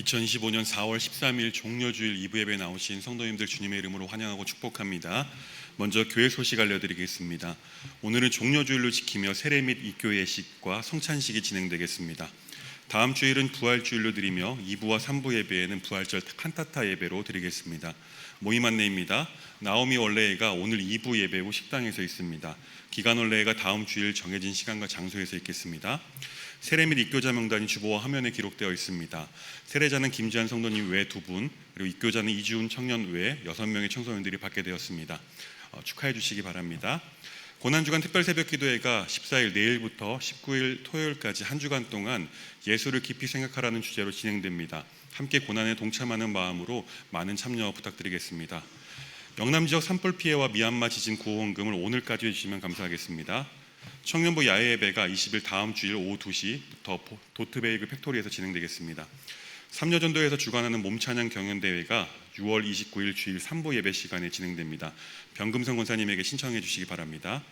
2025년 4월 13일 종려주일 2부 예배에 나오신 성도님들 주님의 이름으로 환영하고 축복합니다. 먼저 교회 소식 알려드리겠습니다. 오늘은 종려주일로 지키며 세례 및 입교 예식과 성찬식이 진행되겠습니다. 다음 주일은 부활주일로 드리며 2부와 3부 예배에는 부활절 칸타타 예배로 드리겠습니다. 모임 안내입니다. 나오미 원래회가 오늘 2부 예배 후 식당에서 있습니다. 기간 원래회가 다음 주일 정해진 시간과 장소에서 있겠습니다. 세례 및 입교자 명단이 주보와 화면에 기록되어 있습니다. 세례자는 김지한 성도님 외 2분, 그리고 입교자는 이주훈 청년 외 6명의 청소년들이 받게 되었습니다. 축하해 주시기 바랍니다. 고난주간 특별새벽기도회가 14일 내일부터 19일 토요일까지 한 주간 동안 예수를 깊이 생각하라는 주제로 진행됩니다. 함께 고난에 동참하는 마음으로 많은 참여 부탁드리겠습니다. 영남 지역 산불 피해와 미얀마 지진 구호헌금을 오늘까지 해주시면 감사하겠습니다. 청년부 야외 예배가 20일 다음 주일 오후 2시부터 도트베이글 팩토리에서 진행되겠습니다. 삼여전도에서 주관하는 몸찬양 경연대회가 6월 29일 주일 3부 예배 시간에 진행됩니다. 병금성 권사님에게 신청해 주시기 바랍니다.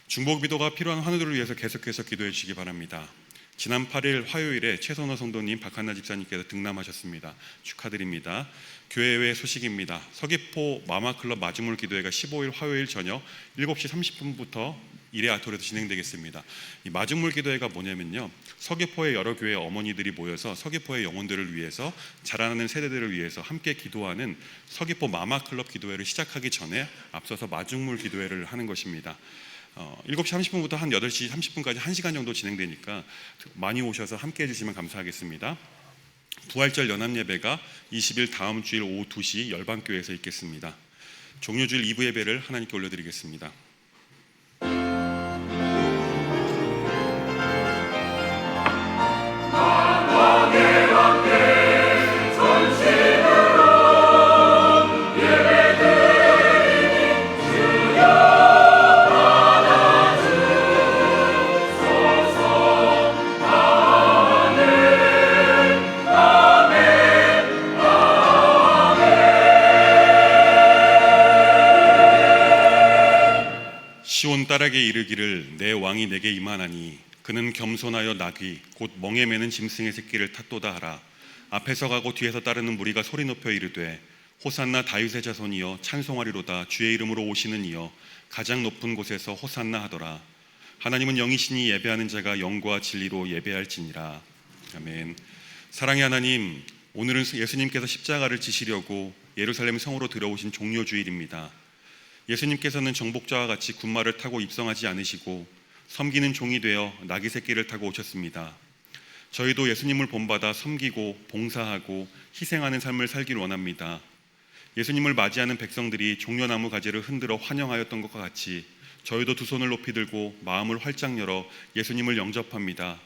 중보기도가 필요한 환우들을 위해서 계속해서 기도해 주시기 바랍니다. 지난 8일 화요일에 최선호 성도님, 박한나 집사님께서 등남하셨습니다. 축하드립니다. 교회외 소식입니다. 서귀포 마마클럽 마중물 기도회가 15일 화요일 저녁 7시 30분부터 이레아톨에서 진행되겠습니다. 이 마중물 기도회가 뭐냐면요, 서귀포의 여러 교회 어머니들이 모여서 서귀포의 영혼들을 위해서, 자라나는 세대들을 위해서 함께 기도하는 서귀포 마마클럽 기도회를 시작하기 전에 앞서서 마중물 기도회를 하는 것입니다. 7시 30분부터 한 8시 30분까지 1시간 정도 진행되니까 많이 오셔서 함께 해주시면 감사하겠습니다. 부활절 연합예배가 20일 다음 주일 오후 2시 열방교회에서 있겠습니다. 종료주일 2부 예배를 하나님께 올려드리겠습니다. 시온 딸에게 이르기를 내 왕이 내게 임하나니 그는 겸손하여 나귀 곧 멍에 매는 짐승의 새끼를 탔도다 하라. 앞에서 가고 뒤에서 따르는 무리가 소리 높여 이르되 호산나 다윗의 자손이여 찬송하리로다. 주의 이름으로 오시는 이여 가장 높은 곳에서 호산나 하더라. 하나님은 영이시니 예배하는 자가 영과 진리로 예배할지니라. 아멘. 사랑의 하나님, 오늘은 예수님께서 십자가를 지시려고 예루살렘 성으로 들어오신 종료주일입니다. 예수님께서는 정복자와 같이 군마를 타고 입성하지 않으시고 섬기는 종이 되어 나귀 새끼를 타고 오셨습니다. 저희도 예수님을 본받아 섬기고 봉사하고 희생하는 삶을 살길 원합니다. 예수님을 맞이하는 백성들이 종려나무 가지를 흔들어 환영하였던 것과 같이 저희도 두 손을 높이 들고 마음을 활짝 열어 예수님을 영접합니다.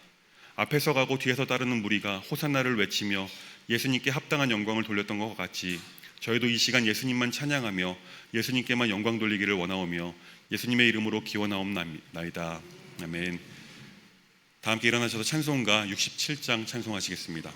앞에서 가고 뒤에서 따르는 무리가 호산나를 외치며 예수님께 합당한 영광을 돌렸던 것과 같이 저희도 이 시간 예수님만 찬양하며 예수님께만 영광 돌리기를 원하오며 예수님의 이름으로 기원하옵나이다. 아멘. 다 함께 일어나셔서 찬송가 67장 찬송하시겠습니다.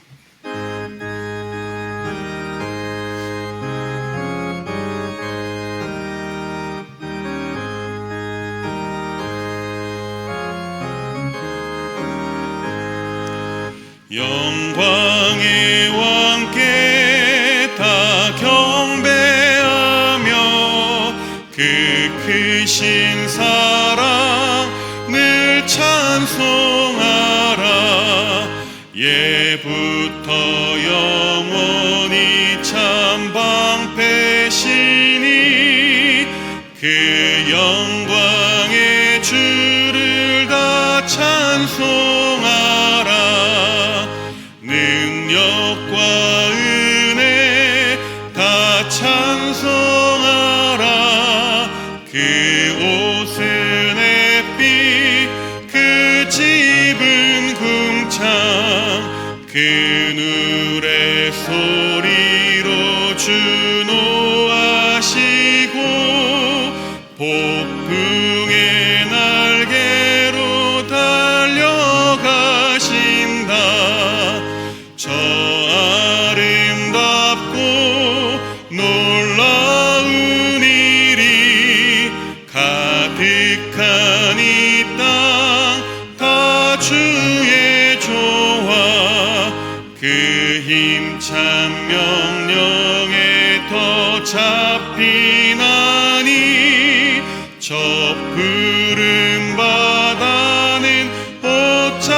영광의 왕께 다 경배하며 그 크신 사랑 늘 찬송하라. 예부터 영원히 참 방패시니 그 영광의 주를 다 찬송하라. 능력과 은혜 다 찬송하라. 그 옷은 햇빛 그 집은 궁창 그늘의 소리로 주노하시고 폭풍의 날개로 달려가신다. 저 아름답고 놀라운 일이 가득한 이 땅 다 주의 조화 그 힘찬 잡히나니 저 푸른 바다는 옷자락이라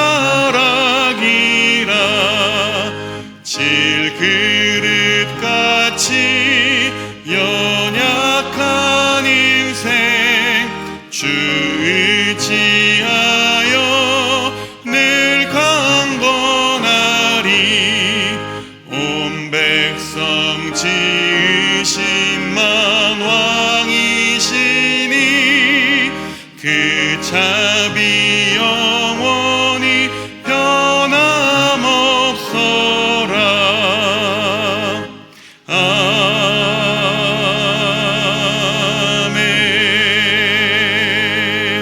질그릇같이 연약한 인생 주 의지하여 늘 강건하리. 온 백성 지으신 만왕이시니 그 자비 영원히 변함없어라.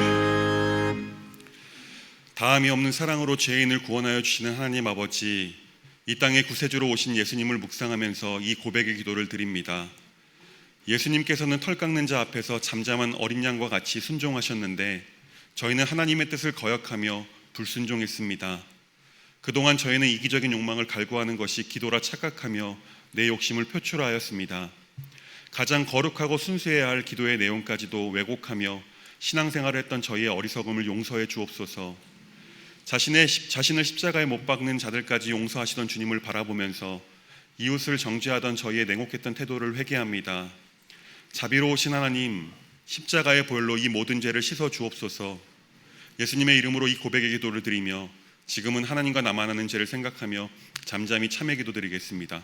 아멘. 다함이 없는 사랑으로 죄인을 구원하여 주시는 하나님 아버지, 이 땅에 구세주로 오신 예수님을 묵상하면서 이 고백의 기도를 드립니다. 예수님께서는 털 깎는 자 앞에서 잠잠한 어린 양과 같이 순종하셨는데 저희는 하나님의 뜻을 거역하며 불순종했습니다. 그동안 저희는 이기적인 욕망을 갈구하는 것이 기도라 착각하며 내 욕심을 표출하였습니다. 가장 거룩하고 순수해야 할 기도의 내용까지도 왜곡하며 신앙생활을 했던 저희의 어리석음을 용서해 주옵소서. 자신을 십자가에 못 박는 자들까지 용서하시던 주님을 바라보면서 이웃을 정죄하던 저희의 냉혹했던 태도를 회개합니다. 자비로우신 하나님, 십자가의 보혈로 이 모든 죄를 씻어 주옵소서. 예수님의 이름으로 이 고백의 기도를 드리며 지금은 하나님과 나만 아는 죄를 생각하며 잠잠히 참회 기도 드리겠습니다.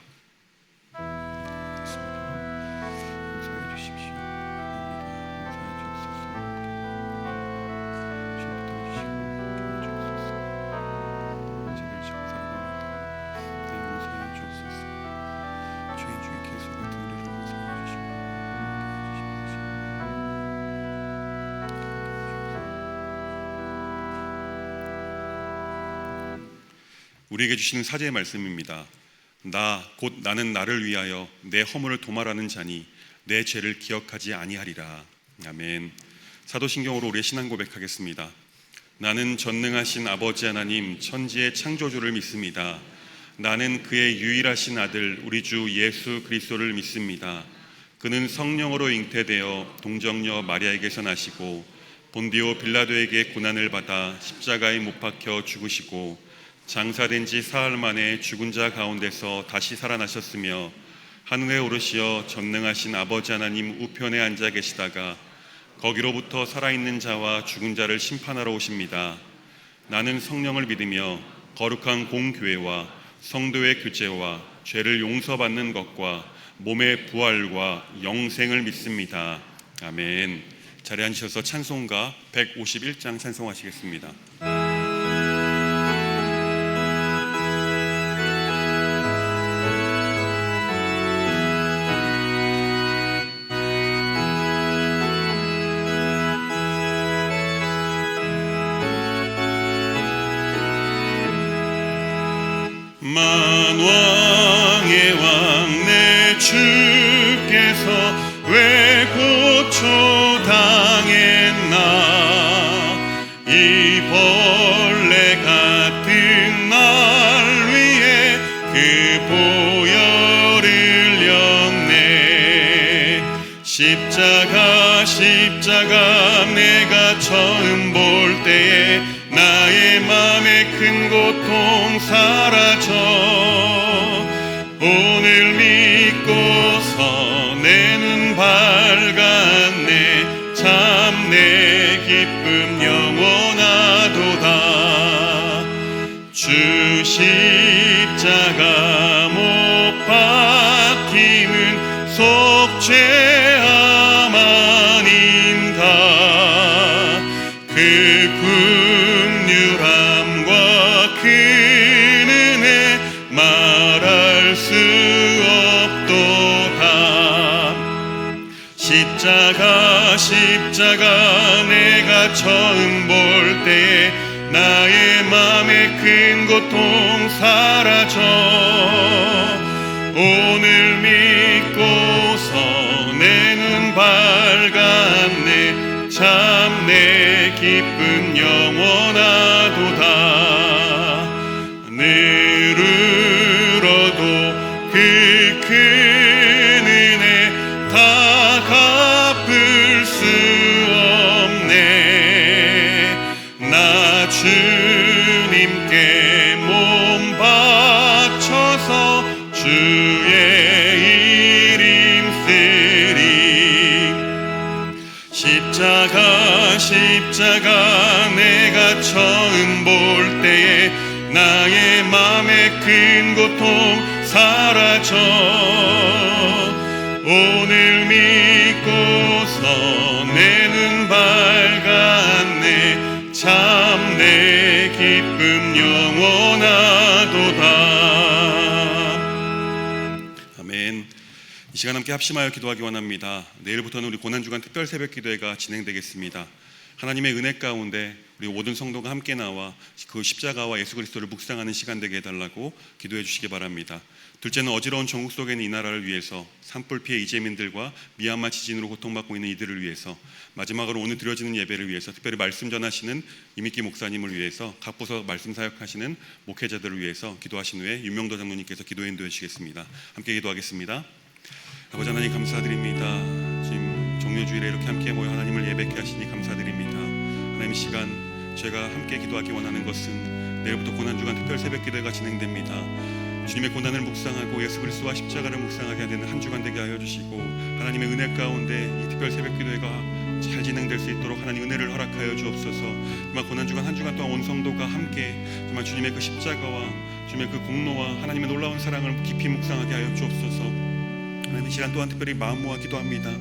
우리에게 주시는 사제의 말씀입니다. 곧 나는 나를 위하여 내 허물을 도말하는 자니 내 죄를 기억하지 아니하리라. 아멘. 사도신경으로 우리의 신앙 고백하겠습니다. 나는 전능하신 아버지 하나님 천지의 창조주를 믿습니다. 나는 그의 유일하신 아들 우리 주 예수 그리스도를 믿습니다. 그는 성령으로 잉태되어 동정녀 마리아에게서 나시고 본디오 빌라도에게 고난을 받아 십자가에 못 박혀 죽으시고 장사된 지 사흘 만에 죽은 자 가운데서 다시 살아나셨으며 하늘에 오르시어 전능하신 아버지 하나님 우편에 앉아 계시다가 거기로부터 살아있는 자와 죽은 자를 심판하러 오십니다. 나는 성령을 믿으며 거룩한 공교회와 성도의 교제와 죄를 용서받는 것과 몸의 부활과 영생을 믿습니다. 아멘. 자리에 앉으셔서 찬송가 151장 찬송하시겠습니다. 만왕의 왕 내 주께서 왜 고초당했나. 이 벌레 같은 날 위해 그 보혈을 흘렸네. 십자가 내가 처음 볼 때에 나의 맘에 큰 고통 사라져. 오늘 믿고서 내 눈 밝았네. 참 내 기쁨 영원하도다. 주 십자가 못 박힘은 속죄함 아닌가. 그 긍휼함과 그 은혜 말할 수 없도다. 십자가 내가 처음 볼 때 나의 맘에 큰 고통 사라져. 오늘 믿고서 내 눈 밝았네. 참 내 기쁨 영원하도다. 늘 울어도 그 큰 은혜 십자가 내가 처음 볼 때에 나의 맘의 큰 고통 사라져 오늘 믿고서 내 눈 밝았네 참 내 기쁨 영원하도다. 아멘. 이 시간 함께 합심하여 기도하기 원합니다. 내일부터는 우리 고난주간 특별 새벽 기도회가 진행되겠습니다. 하나님의 은혜 가운데 우리 모든 성도가 함께 나와 그 십자가와 예수 그리스도를 묵상하는 시간 되게 해달라고 기도해 주시기 바랍니다. 둘째는 어지러운 전국 속에 있는 이 나라를 위해서 산불 피해 이재민들과 미얀마 지진으로 고통받고 있는 이들을 위해서, 마지막으로 오늘 드려지는 예배를 위해서 특별히 말씀 전하시는 이미기 목사님을 위해서, 각 부서 말씀 사역하시는 목회자들을 위해서 기도하신 후에 윤명도 장로님께서 기도 인도해 주시겠습니다. 함께 기도하겠습니다. 아버지 하나님 감사드립니다. 지금 종료주일에 이렇게 함께 모여 하나님을 예배케 하시니 감사드립니다. 하나님 시간 제가 함께 기도하기 원하는 것은 내일부터 고난주간 특별 새벽 기도회가 진행됩니다. 주님의 고난을 묵상하고 예수 그리스도와 십자가를 묵상하게 되는 한 주간 되게 하여 주시고, 하나님의 은혜 가운데 이 특별 새벽 기도회가 잘 진행될 수 있도록 하나님 은혜를 허락하여 주옵소서. 정말 고난주간 한 주간 동안 온 성도가 함께 정말 주님의 그 십자가와 주님의 그 공로와 하나님의 놀라운 사랑을 깊이 묵상하게 하여 주옵소서. 하나님 이 시간 또한 특별히 마음 모아 기도합니다.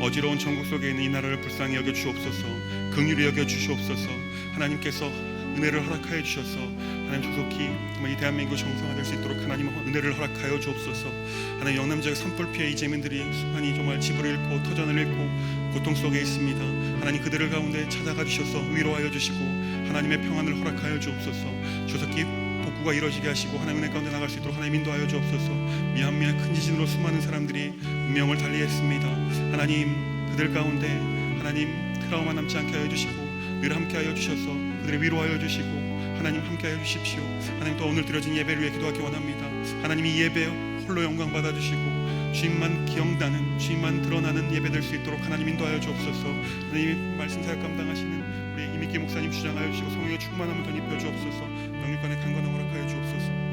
어지러운 전국 속에 있는 이 나라를 불쌍히 여겨 주옵소서. 긍휼히 여겨 주시옵소서. 하나님께서 은혜를 허락하여 주셔서 하나님 조속히 정말 이 대한민국 정상화될 수 있도록 하나님 은혜를 허락하여 주옵소서. 하나님 영남 지역 산불 피해 이재민들이 수많이 정말 집을 잃고 터전을 잃고 고통 속에 있습니다. 하나님 그들을 가운데 찾아가 주셔서 위로하여 주시고 하나님의 평안을 허락하여 주옵소서. 조속히 복구가 이루어지게 하시고 하나님 은혜 가운데 나갈 수 있도록 하나님 인도하여 주옵소서. 미얀마의 큰 지진으로 수많은 사람들이 운명을 달리했습니다. 하나님 그들 가운데 하나님 트라우마 남지 않게 하여 주시고 늘 함께 하여 주셔서 그들의 위로하여 주시고 하나님 함께 하여 주십시오. 하나님 또 오늘 드려진 예배를 위해 기도하기 원합니다. 하나님 이 예배 홀로 영광 받아주시고 주님만 기억나는 주님만 드러나는 예배 될 수 있도록 하나님 인도하여 주옵소서. 하나님 말씀 사역 감당하시는 우리 이미기 목사님 주장하여 주시고 성령의 충만함을 덧입혀 주옵소서. 영육간의 강건함 허락하여 주옵소서.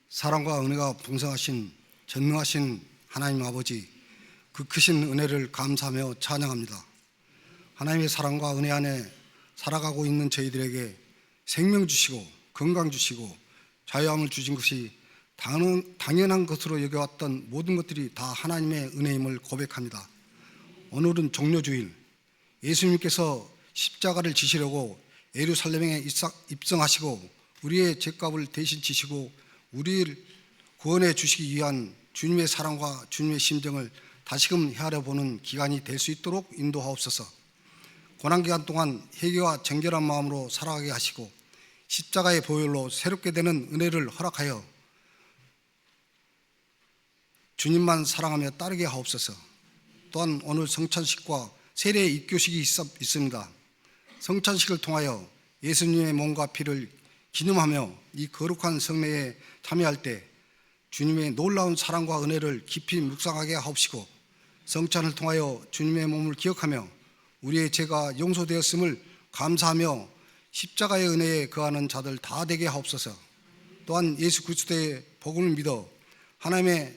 사랑과 은혜가 풍성하신 전능하신 하나님 아버지, 그 크신 은혜를 감사하며 찬양합니다. 하나님의 사랑과 은혜 안에 살아가고 있는 저희들에게 생명 주시고 건강 주시고 자유함을 주신 것이 당연한 것으로 여겨왔던 모든 것들이 다 하나님의 은혜임을 고백합니다. 오늘은 종료주일, 예수님께서 십자가를 지시려고 예루살렘에 입성하시고 우리의 죄값을 대신 지시고 우리를 구원해 주시기 위한 주님의 사랑과 주님의 심정을 다시금 헤아려보는 기간이 될 수 있도록 인도하옵소서. 고난기간 동안 회개와 정결한 마음으로 살아가게 하시고 십자가의 보혈로 새롭게 되는 은혜를 허락하여 주님만 사랑하며 따르게 하옵소서. 또한 오늘 성찬식과 세례 입교식이 있습니다. 성찬식을 통하여 예수님의 몸과 피를 기념하며 이 거룩한 성례에 참여할 때 주님의 놀라운 사랑과 은혜를 깊이 묵상하게 하옵시고, 성찬을 통하여 주님의 몸을 기억하며 우리의 죄가 용서되었음을 감사하며 십자가의 은혜에 거하는 자들 다 되게 하옵소서. 또한 예수 그리스도의 복음을 믿어 하나님의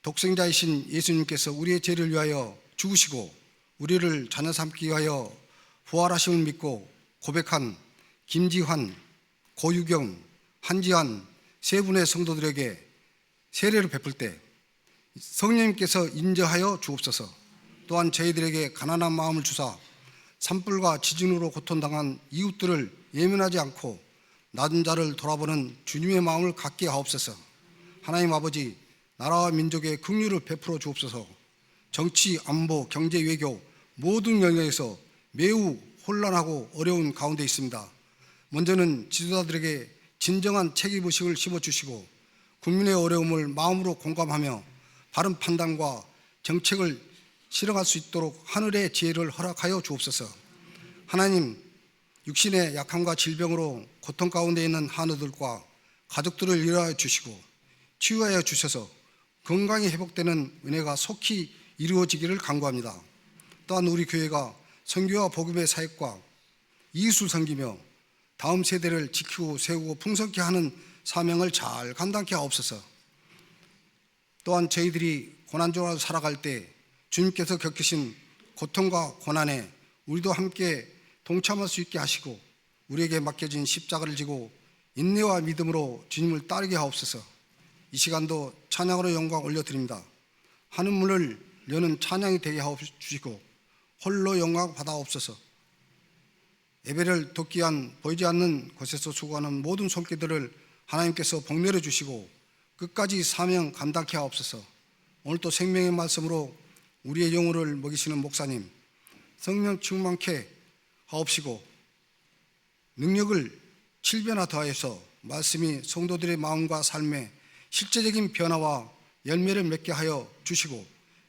독생자이신 예수님께서 우리의 죄를 위하여 죽으시고 우리를 자녀 삼기 위하여 부활하심을 믿고 고백한 김지환, 고유경, 한지환 세 분의 성도들에게 세례를 베풀 때 성령님께서 인정하여 주옵소서. 또한 저희들에게 가난한 마음을 주사 산불과 지진으로 고통당한 이웃들을 예민하지 않고 낮은 자를 돌아보는 주님의 마음을 갖게 하옵소서. 하나님 아버지, 나라와 민족의 긍휼을 베풀어 주옵소서. 정치, 안보, 경제, 외교 모든 영역에서 매우 혼란하고 어려운 가운데 있습니다. 먼저는 지도자들에게 진정한 책임의식을 심어주시고 국민의 어려움을 마음으로 공감하며 바른 판단과 정책을 실행할 수 있도록 하늘의 지혜를 허락하여 주옵소서. 하나님, 육신의 약함과 질병으로 고통 가운데 있는 한우들과 가족들을 위로하여 주시고 치유하여 주셔서 건강이 회복되는 은혜가 속히 이루어지기를 간구합니다. 또한 우리 교회가 선교와 복음의 사역과 이웃을 섬기며 다음 세대를 지키고 세우고 풍성케 하는 사명을 잘 감당케 하옵소서. 또한 저희들이 고난주로 살아갈 때 주님께서 겪으신 고통과 고난에 우리도 함께 동참할 수 있게 하시고 우리에게 맡겨진 십자가를 지고 인내와 믿음으로 주님을 따르게 하옵소서. 이 시간도 찬양으로 영광 올려드립니다. 하늘 문을 여는 찬양이 되게 하옵주시고 홀로 영광 받아옵소서. 예배를 돕기 위한 보이지 않는 곳에서 수고하는 모든 손길들을 하나님께서 복내려 주시고 끝까지 사명 감당케 하옵소서. 오늘도 생명의 말씀으로 우리의 영혼을 먹이시는 목사님 성령 충만케 하옵시고 능력을 7배나 더하여서 말씀이 성도들의 마음과 삶에 실제적인 변화와 열매를 맺게 하여 주시고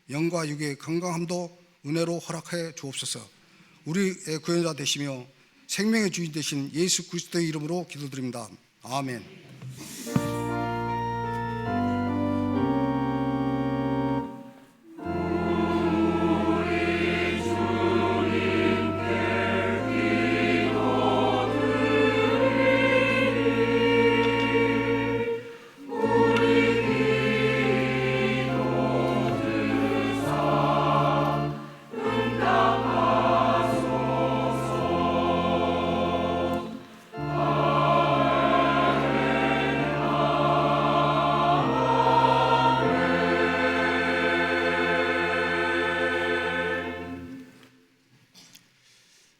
영과 육의 건강함도 은혜로 허락해 주옵소서. 우리의 구원자 되시며 생명의 주인 되신 예수 그리스도의 이름으로 기도드립니다. 아멘.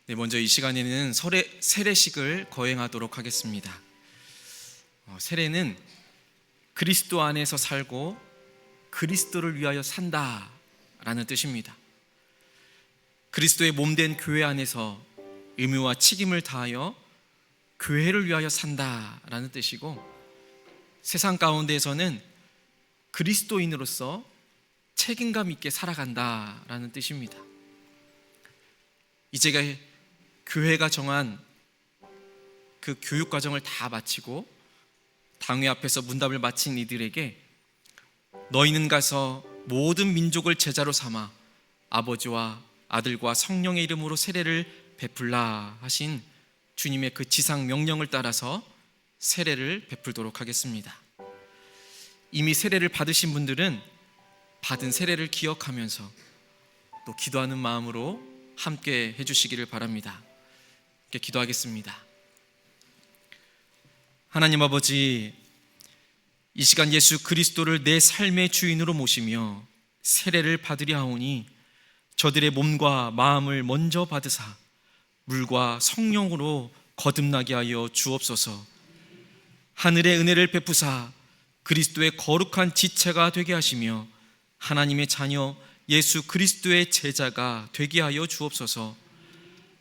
네, 먼저 이 시간에는 세례식을 거행하도록 하겠습니다. 세례는 그리스도 안에서 살고 그리스도를 위하여 산다라는 뜻입니다. 그리스도의 몸된 교회 안에서 의무와 책임을 다하여 교회를 위하여 산다라는 뜻이고, 세상 가운데에서는 그리스도인으로서 책임감 있게 살아간다라는 뜻입니다. 이제 교회가 정한 그 교육 과정을 다 마치고 당회 앞에서 문답을 마친 이들에게 너희는 가서 모든 민족을 제자로 삼아 아버지와 아들과 성령의 이름으로 세례를 베풀라 하신 주님의 그 지상 명령을 따라서 세례를 베풀도록 하겠습니다. 이미 세례를 받으신 분들은 받은 세례를 기억하면서 또 기도하는 마음으로 함께 해주시기를 바랍니다. 이렇게 기도하겠습니다. 하나님 아버지, 이 시간 예수 그리스도를 내 삶의 주인으로 모시며 세례를 받으려 하오니 저들의 몸과 마음을 먼저 받으사 물과 성령으로 거듭나게 하여 주옵소서. 하늘의 은혜를 베푸사 그리스도의 거룩한 지체가 되게 하시며 하나님의 자녀 예수 그리스도의 제자가 되게 하여 주옵소서.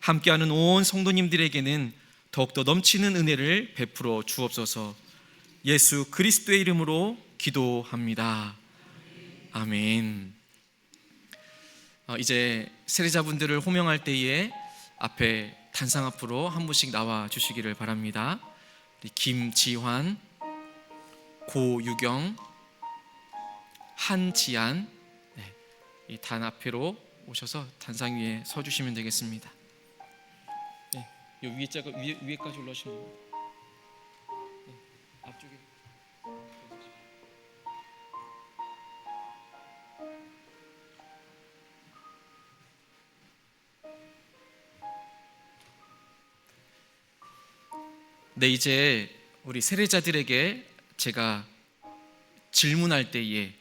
함께하는 온 성도님들에게는 더욱더 넘치는 은혜를 베풀어 주옵소서. 예수 그리스도의 이름으로 기도합니다. 아멘. 이제 세례자분들을 호명할 때에 앞에 단상 앞으로 한 분씩 나와 주시기를 바랍니다. 김지환, 고유경, 한지안, 이 단 앞으로 오셔서 단상 위에 서 주시면 되겠습니다. 네, 요 위에까지 올라오시면 됩니다. 네, 앞쪽에. 네, 이제 우리 세례자들에게 제가 질문할 때에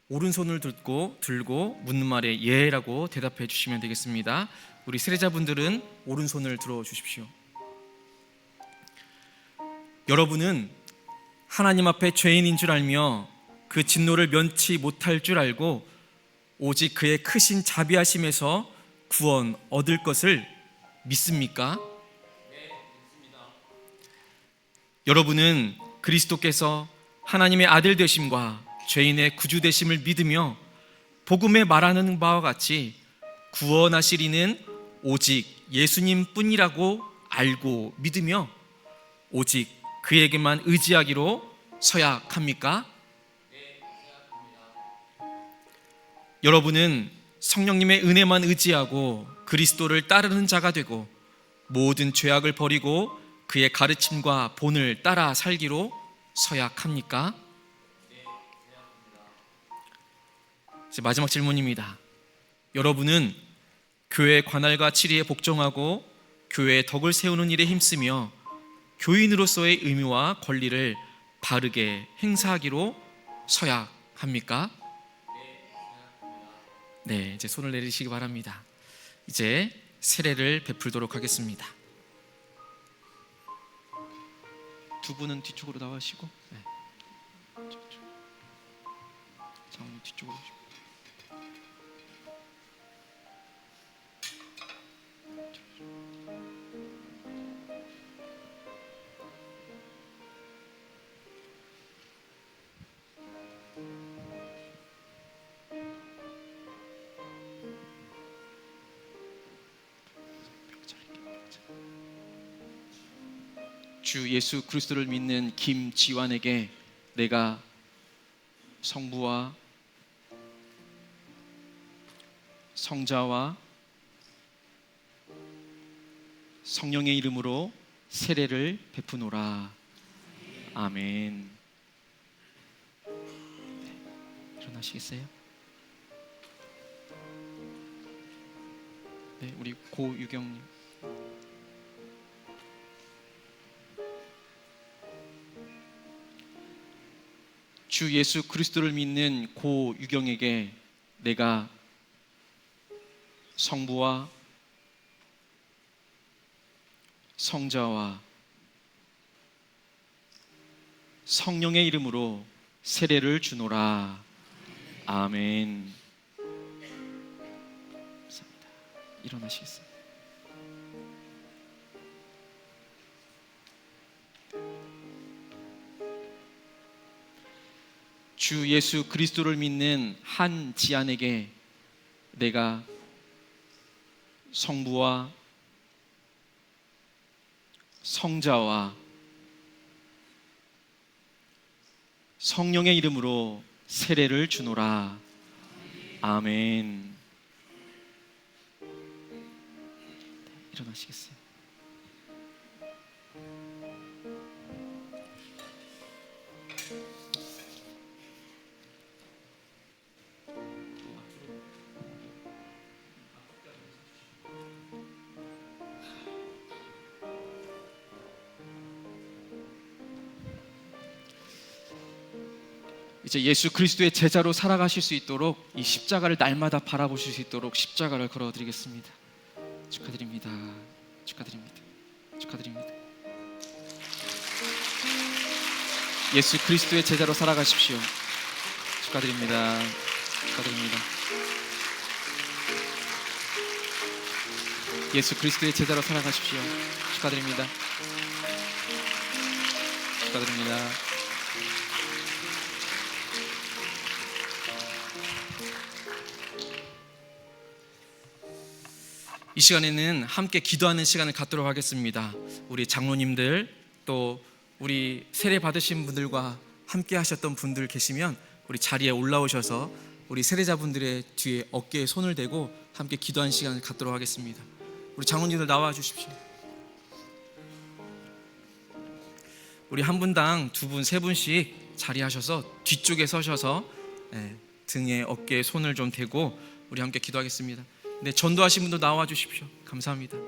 오른손을 들고 묻는 말에 예라고 대답해 주시면 되겠습니다. 우리 세례자분들은 오른손을 들어 주십시오. 여러분은 하나님 앞에 죄인인 줄 알며 그 진노를 면치 못할 줄 알고 오직 그의 크신 자비하심에서 구원 얻을 것을 믿습니까? 네, 믿습니다. 여러분은 그리스도께서 하나님의 아들 되심과 죄인의 구주 되심을 믿으며 복음에 말하는 바와 같이 구원하시리는 오직 예수님 뿐이라고 알고 믿으며 오직 그에게만 의지하기로 서약합니까? 네, 서약합니다. 여러분은 성령님의 은혜만 의지하고 그리스도를 따르는 자가 되고 모든 죄악을 버리고 그의 가르침과 본을 따라 살기로 서약합니까? 네, 서약합니다. 이제 마지막 질문입니다. 여러분은 교회 관할과 치리에 복종하고 교회의 덕을 세우는 일에 힘쓰며 교인으로서의 의무와 권리를 바르게 행사하기로 서약합니까? 네, 이제 손을 내리시기 바랍니다. 이제 세례를 베풀도록 하겠습니다. 두 분은 뒤쪽으로 나와시고, 네. 장로님 뒤쪽으로 오시고. 주 예수 그리스도를 믿는 김지환에게 내가 성부와 성자와 성령의 이름으로 세례를 베푸노라. 아멘. 네, 일어나시겠어요? 네, 우리 고유경님. 주 예수 그리스도를 믿는 고유경에게 내가 성부와 성자와 성령의 이름으로 세례를 주노라. 아멘. 감사합니다. 일어나시겠어요? 주 예수 그리스도를 믿는 한지안에게 내가 성부와 성자와 성령의 이름으로 세례를 주노라. 아멘. 네, 일어나시겠어요? 이제 예수 그리스도의 제자로 살아가실 수 있도록 이 십자가를 날마다 바라보실 수 있도록 십자가를 걸어드리겠습니다. 축하드립니다. 축하드립니다. 축하드립니다. 예수 그리스도의 제자로 살아가십시오. 축하드립니다. 축하드립니다. 예수 그리스도의 제자로 살아가십시오. 축하드립니다. 축하드립니다. 이 시간에는 함께 기도하는 시간을 갖도록 하겠습니다. 우리 장로님들 또 우리 세례 받으신 분들과 함께 하셨던 분들 계시면 우리 자리에 올라오셔서 우리 세례자분들의 뒤에 어깨에 손을 대고 함께 기도하는 시간을 갖도록 하겠습니다. 우리 장로님들 나와 주십시오. 우리 한 분당 두 분, 세 분씩 자리하셔서 뒤쪽에 서셔서 등에 어깨에 손을 좀 대고 우리 함께 기도하겠습니다. 네, 전도하신 분도 나와 주십시오. 감사합니다.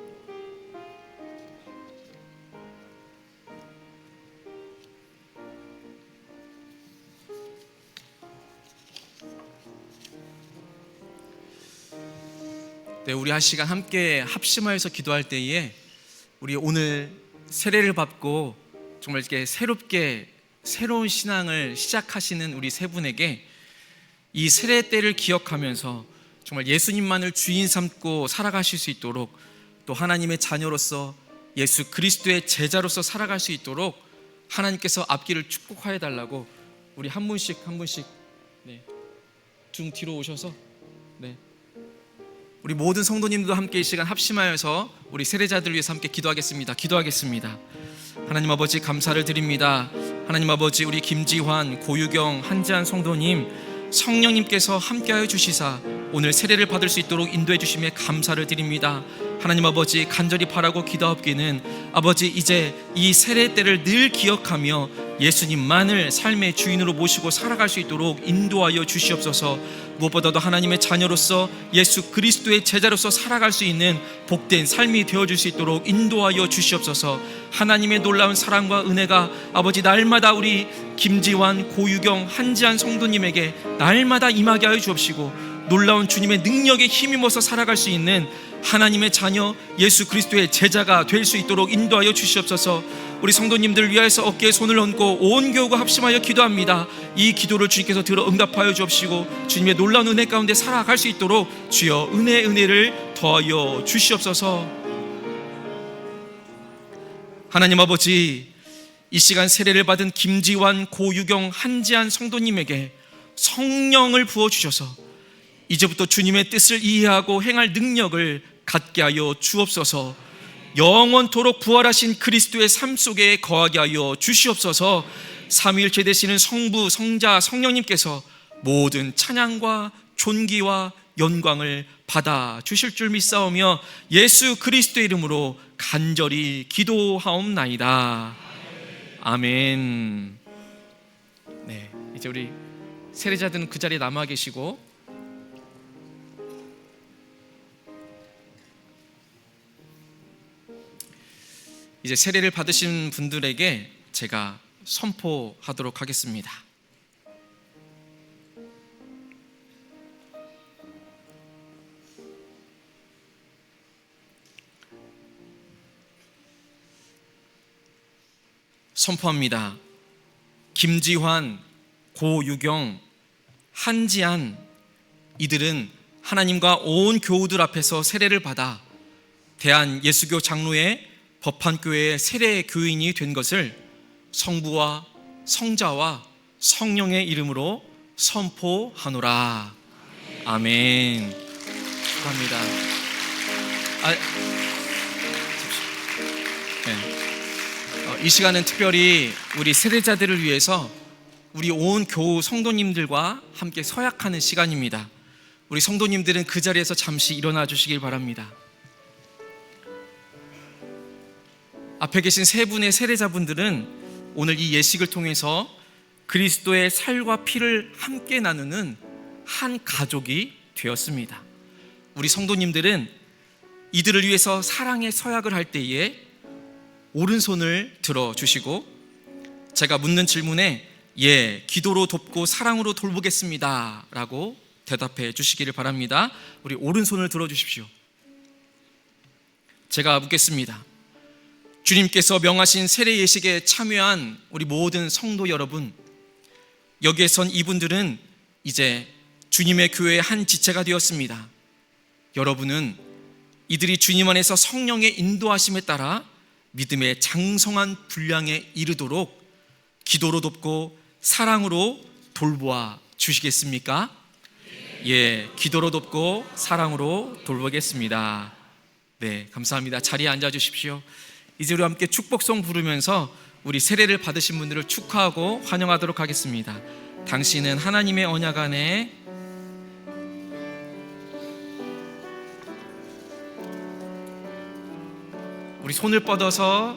네, 우리 한 시간 함께 합심하여서 기도할 때에 우리 오늘 세례를 받고 정말 이렇게 새롭게 새로운 신앙을 시작하시는 우리 세 분에게 이 세례 때를 기억하면서 정말 예수님만을 주인 삼고 살아가실 수 있도록 또 하나님의 자녀로서 예수 그리스도의 제자로서 살아갈 수 있도록 하나님께서 앞길을 축복하여 달라고 우리 한 분씩 등 뒤로 오셔서 우리 모든 성도님들도 함께 이 시간 합심하여서 우리 세례자들 위해서 함께 기도하겠습니다. 기도하겠습니다. 하나님 아버지 감사를 드립니다. 하나님 아버지 우리 김지환, 고유경, 한지한 성도님 성령님께서 함께하여 주시사 오늘 세례를 받을 수 있도록 인도해 주심에 감사를 드립니다. 하나님 아버지 간절히 바라고 기도하옵기는 아버지 이제 이 세례 때를 늘 기억하며 예수님만을 삶의 주인으로 모시고 살아갈 수 있도록 인도하여 주시옵소서. 무엇보다도 하나님의 자녀로서 예수 그리스도의 제자로서 살아갈 수 있는 복된 삶이 되어줄 수 있도록 인도하여 주시옵소서. 하나님의 놀라운 사랑과 은혜가 아버지 날마다 우리 김지환, 고유경, 한지한 성도님에게 날마다 임하게 하여 주옵시고, 놀라운 주님의 능력에 힘입어서 살아갈 수 있는 하나님의 자녀 예수 그리스도의 제자가 될 수 있도록 인도하여 주시옵소서. 우리 성도님들을 위하여서 어깨에 손을 얹고 온 교우가 합심하여 기도합니다. 이 기도를 주님께서 들어 응답하여 주옵시고 주님의 놀라운 은혜 가운데 살아갈 수 있도록 주여 은혜를 더하여 주시옵소서. 하나님 아버지, 이 시간 세례를 받은 김지환, 고유경, 한지한 성도님에게 성령을 부어주셔서 이제부터 주님의 뜻을 이해하고 행할 능력을 갖게 하여 주옵소서. 영원토록 부활하신 그리스도의 삶 속에 거하게 하여 주시옵소서. 삼위일체 되시는 성부, 성자, 성령님께서 모든 찬양과 존귀와 영광을 받아 주실 줄 믿사오며 예수 그리스도의 이름으로 간절히 기도하옵나이다. 아멘. 네, 이제 우리 세례자들은 그 자리에 남아 계시고, 이제 세례를 받으신 분들에게 제가 선포하도록 하겠습니다. 선포합니다. 김지환, 고유경, 한지한, 이들은 하나님과 온 교우들 앞에서 세례를 받아 대한예수교 장로회 법한교회의 세례 교인이 된 것을 성부와 성자와 성령의 이름으로 선포하노라. 아멘. 축하합니다. 이 시간은 특별히 우리 세례자들을 위해서 우리 온 교우 성도님들과 함께 서약하는 시간입니다. 우리 성도님들은 그 자리에서 잠시 일어나 주시길 바랍니다. 앞에 계신 세 분의 세례자분들은 오늘 이 예식을 통해서 그리스도의 살과 피를 함께 나누는 한 가족이 되었습니다. 우리 성도님들은 이들을 위해서 사랑의 서약을 할 때에 오른손을 들어주시고 제가 묻는 질문에 예, 기도로 돕고 사랑으로 돌보겠습니다 라고 대답해 주시기를 바랍니다. 우리 오른손을 들어주십시오. 제가 묻겠습니다. 주님께서 명하신 세례 예식에 참여한 우리 모든 성도 여러분, 여기에 선 이분들은 이제 주님의 교회의 한 지체가 되었습니다. 여러분은 이들이 주님 안에서 성령의 인도하심에 따라 믿음의 장성한 분량에 이르도록 기도로 돕고 사랑으로 돌보아 주시겠습니까? 예, 기도로 돕고 사랑으로 돌보겠습니다. 네, 감사합니다. 자리에 앉아 주십시오. 이제 우리 함께 축복송 부르면서 우리 세례를 받으신 분들을 축하하고 환영하도록 하겠습니다. 당신은 하나님의 언약 안에 우리 손을 뻗어서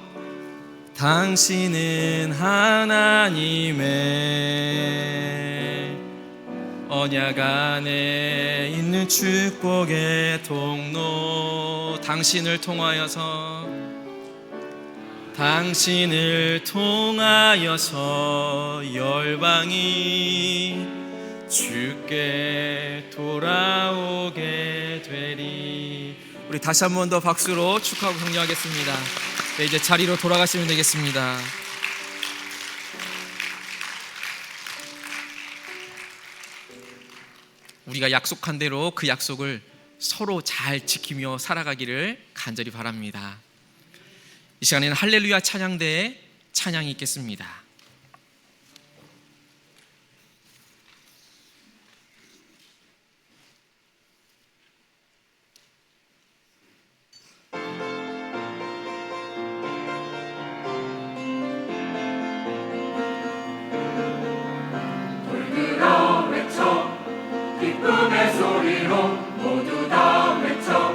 당신은 하나님의 언약 안에 있는 축복의 통로, 당신을 통하여서 열방이 주께 돌아오게 되리. 우리 다시 한 번 더 박수로 축하하고 격려하겠습니다. 네, 이제 자리로 돌아가시면 되겠습니다. 우리가 약속한 대로 그 약속을 서로 잘 지키며 살아가기를 간절히 바랍니다. 이 시간에는 할렐루야 찬양대의 찬양이 있겠습니다. 돌들어 외쳐 기쁨의 소리로 모두 다 외쳐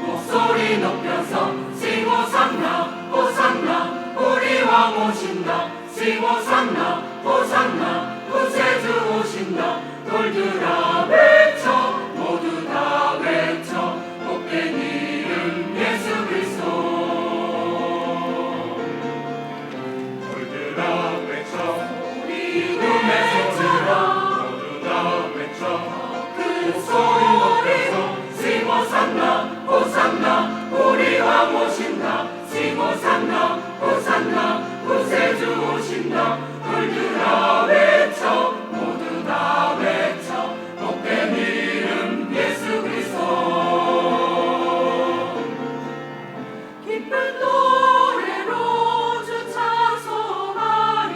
목소리 높여서 호산나 호산나 우리 왕 오신다. 싱 호산나 호산나 구세주 오신다. 돌들아 외쳐 모두 다 외쳐 복된 이름 예수 그리스도. 돌들아 외쳐 우리 꿈의 소리라 모두 다 외쳐 큰 소리 높여서 싱 호산나 호산나 우리 왕 오신다. 싱 호산나 호산나 구세주 오신다. 돌들아 외쳐 모두 다 외쳐 복된 이름 예수 그리스도. 기쁜 노래로 주 찬송하리.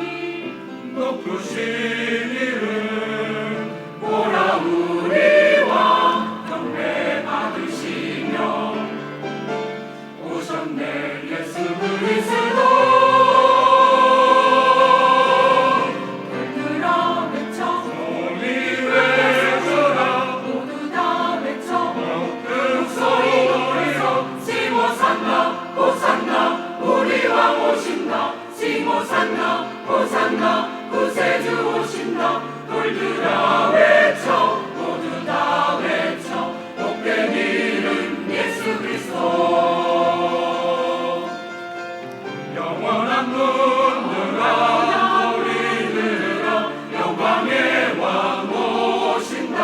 높으신 이름 보라 우리와 경배 받으시며 오셨네 예수 그리스도. 돌들아 외쳐 우리 외쳐라 모두 다 외쳐 큰 소리 높여서 싱 호산나 호산나 우리 왕 오신다. 싱 호산나 호산나 구세주 오신다. 돌들아 외쳐 모두 다 외쳐 복된 이름 예수 그리스도. 영원한 문들아 소리 들으라 영광의 왕 오신다.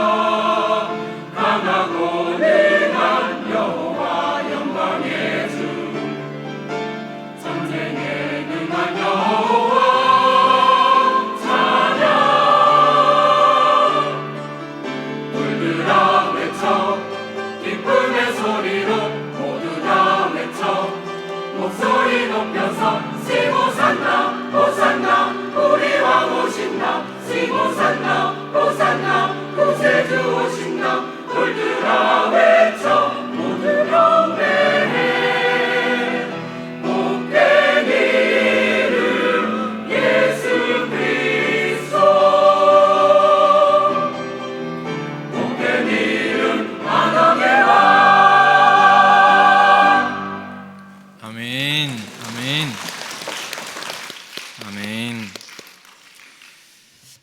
강하고 능한 여호와 영광의 주 전쟁에 능한 여호와 찬양. 돌들아 외쳐 기쁨의 소리로 모두 다 외쳐 목소리 높여서 싱 호산나 호산나 우리 왕 오신다. 싱 호산나 호산나 구세주 오신다. 돌들아 외쳐 모두 경배해 복된 이름 예수 그리스도. 복된 이름 만왕의 왕. 아멘, 아멘, 아멘.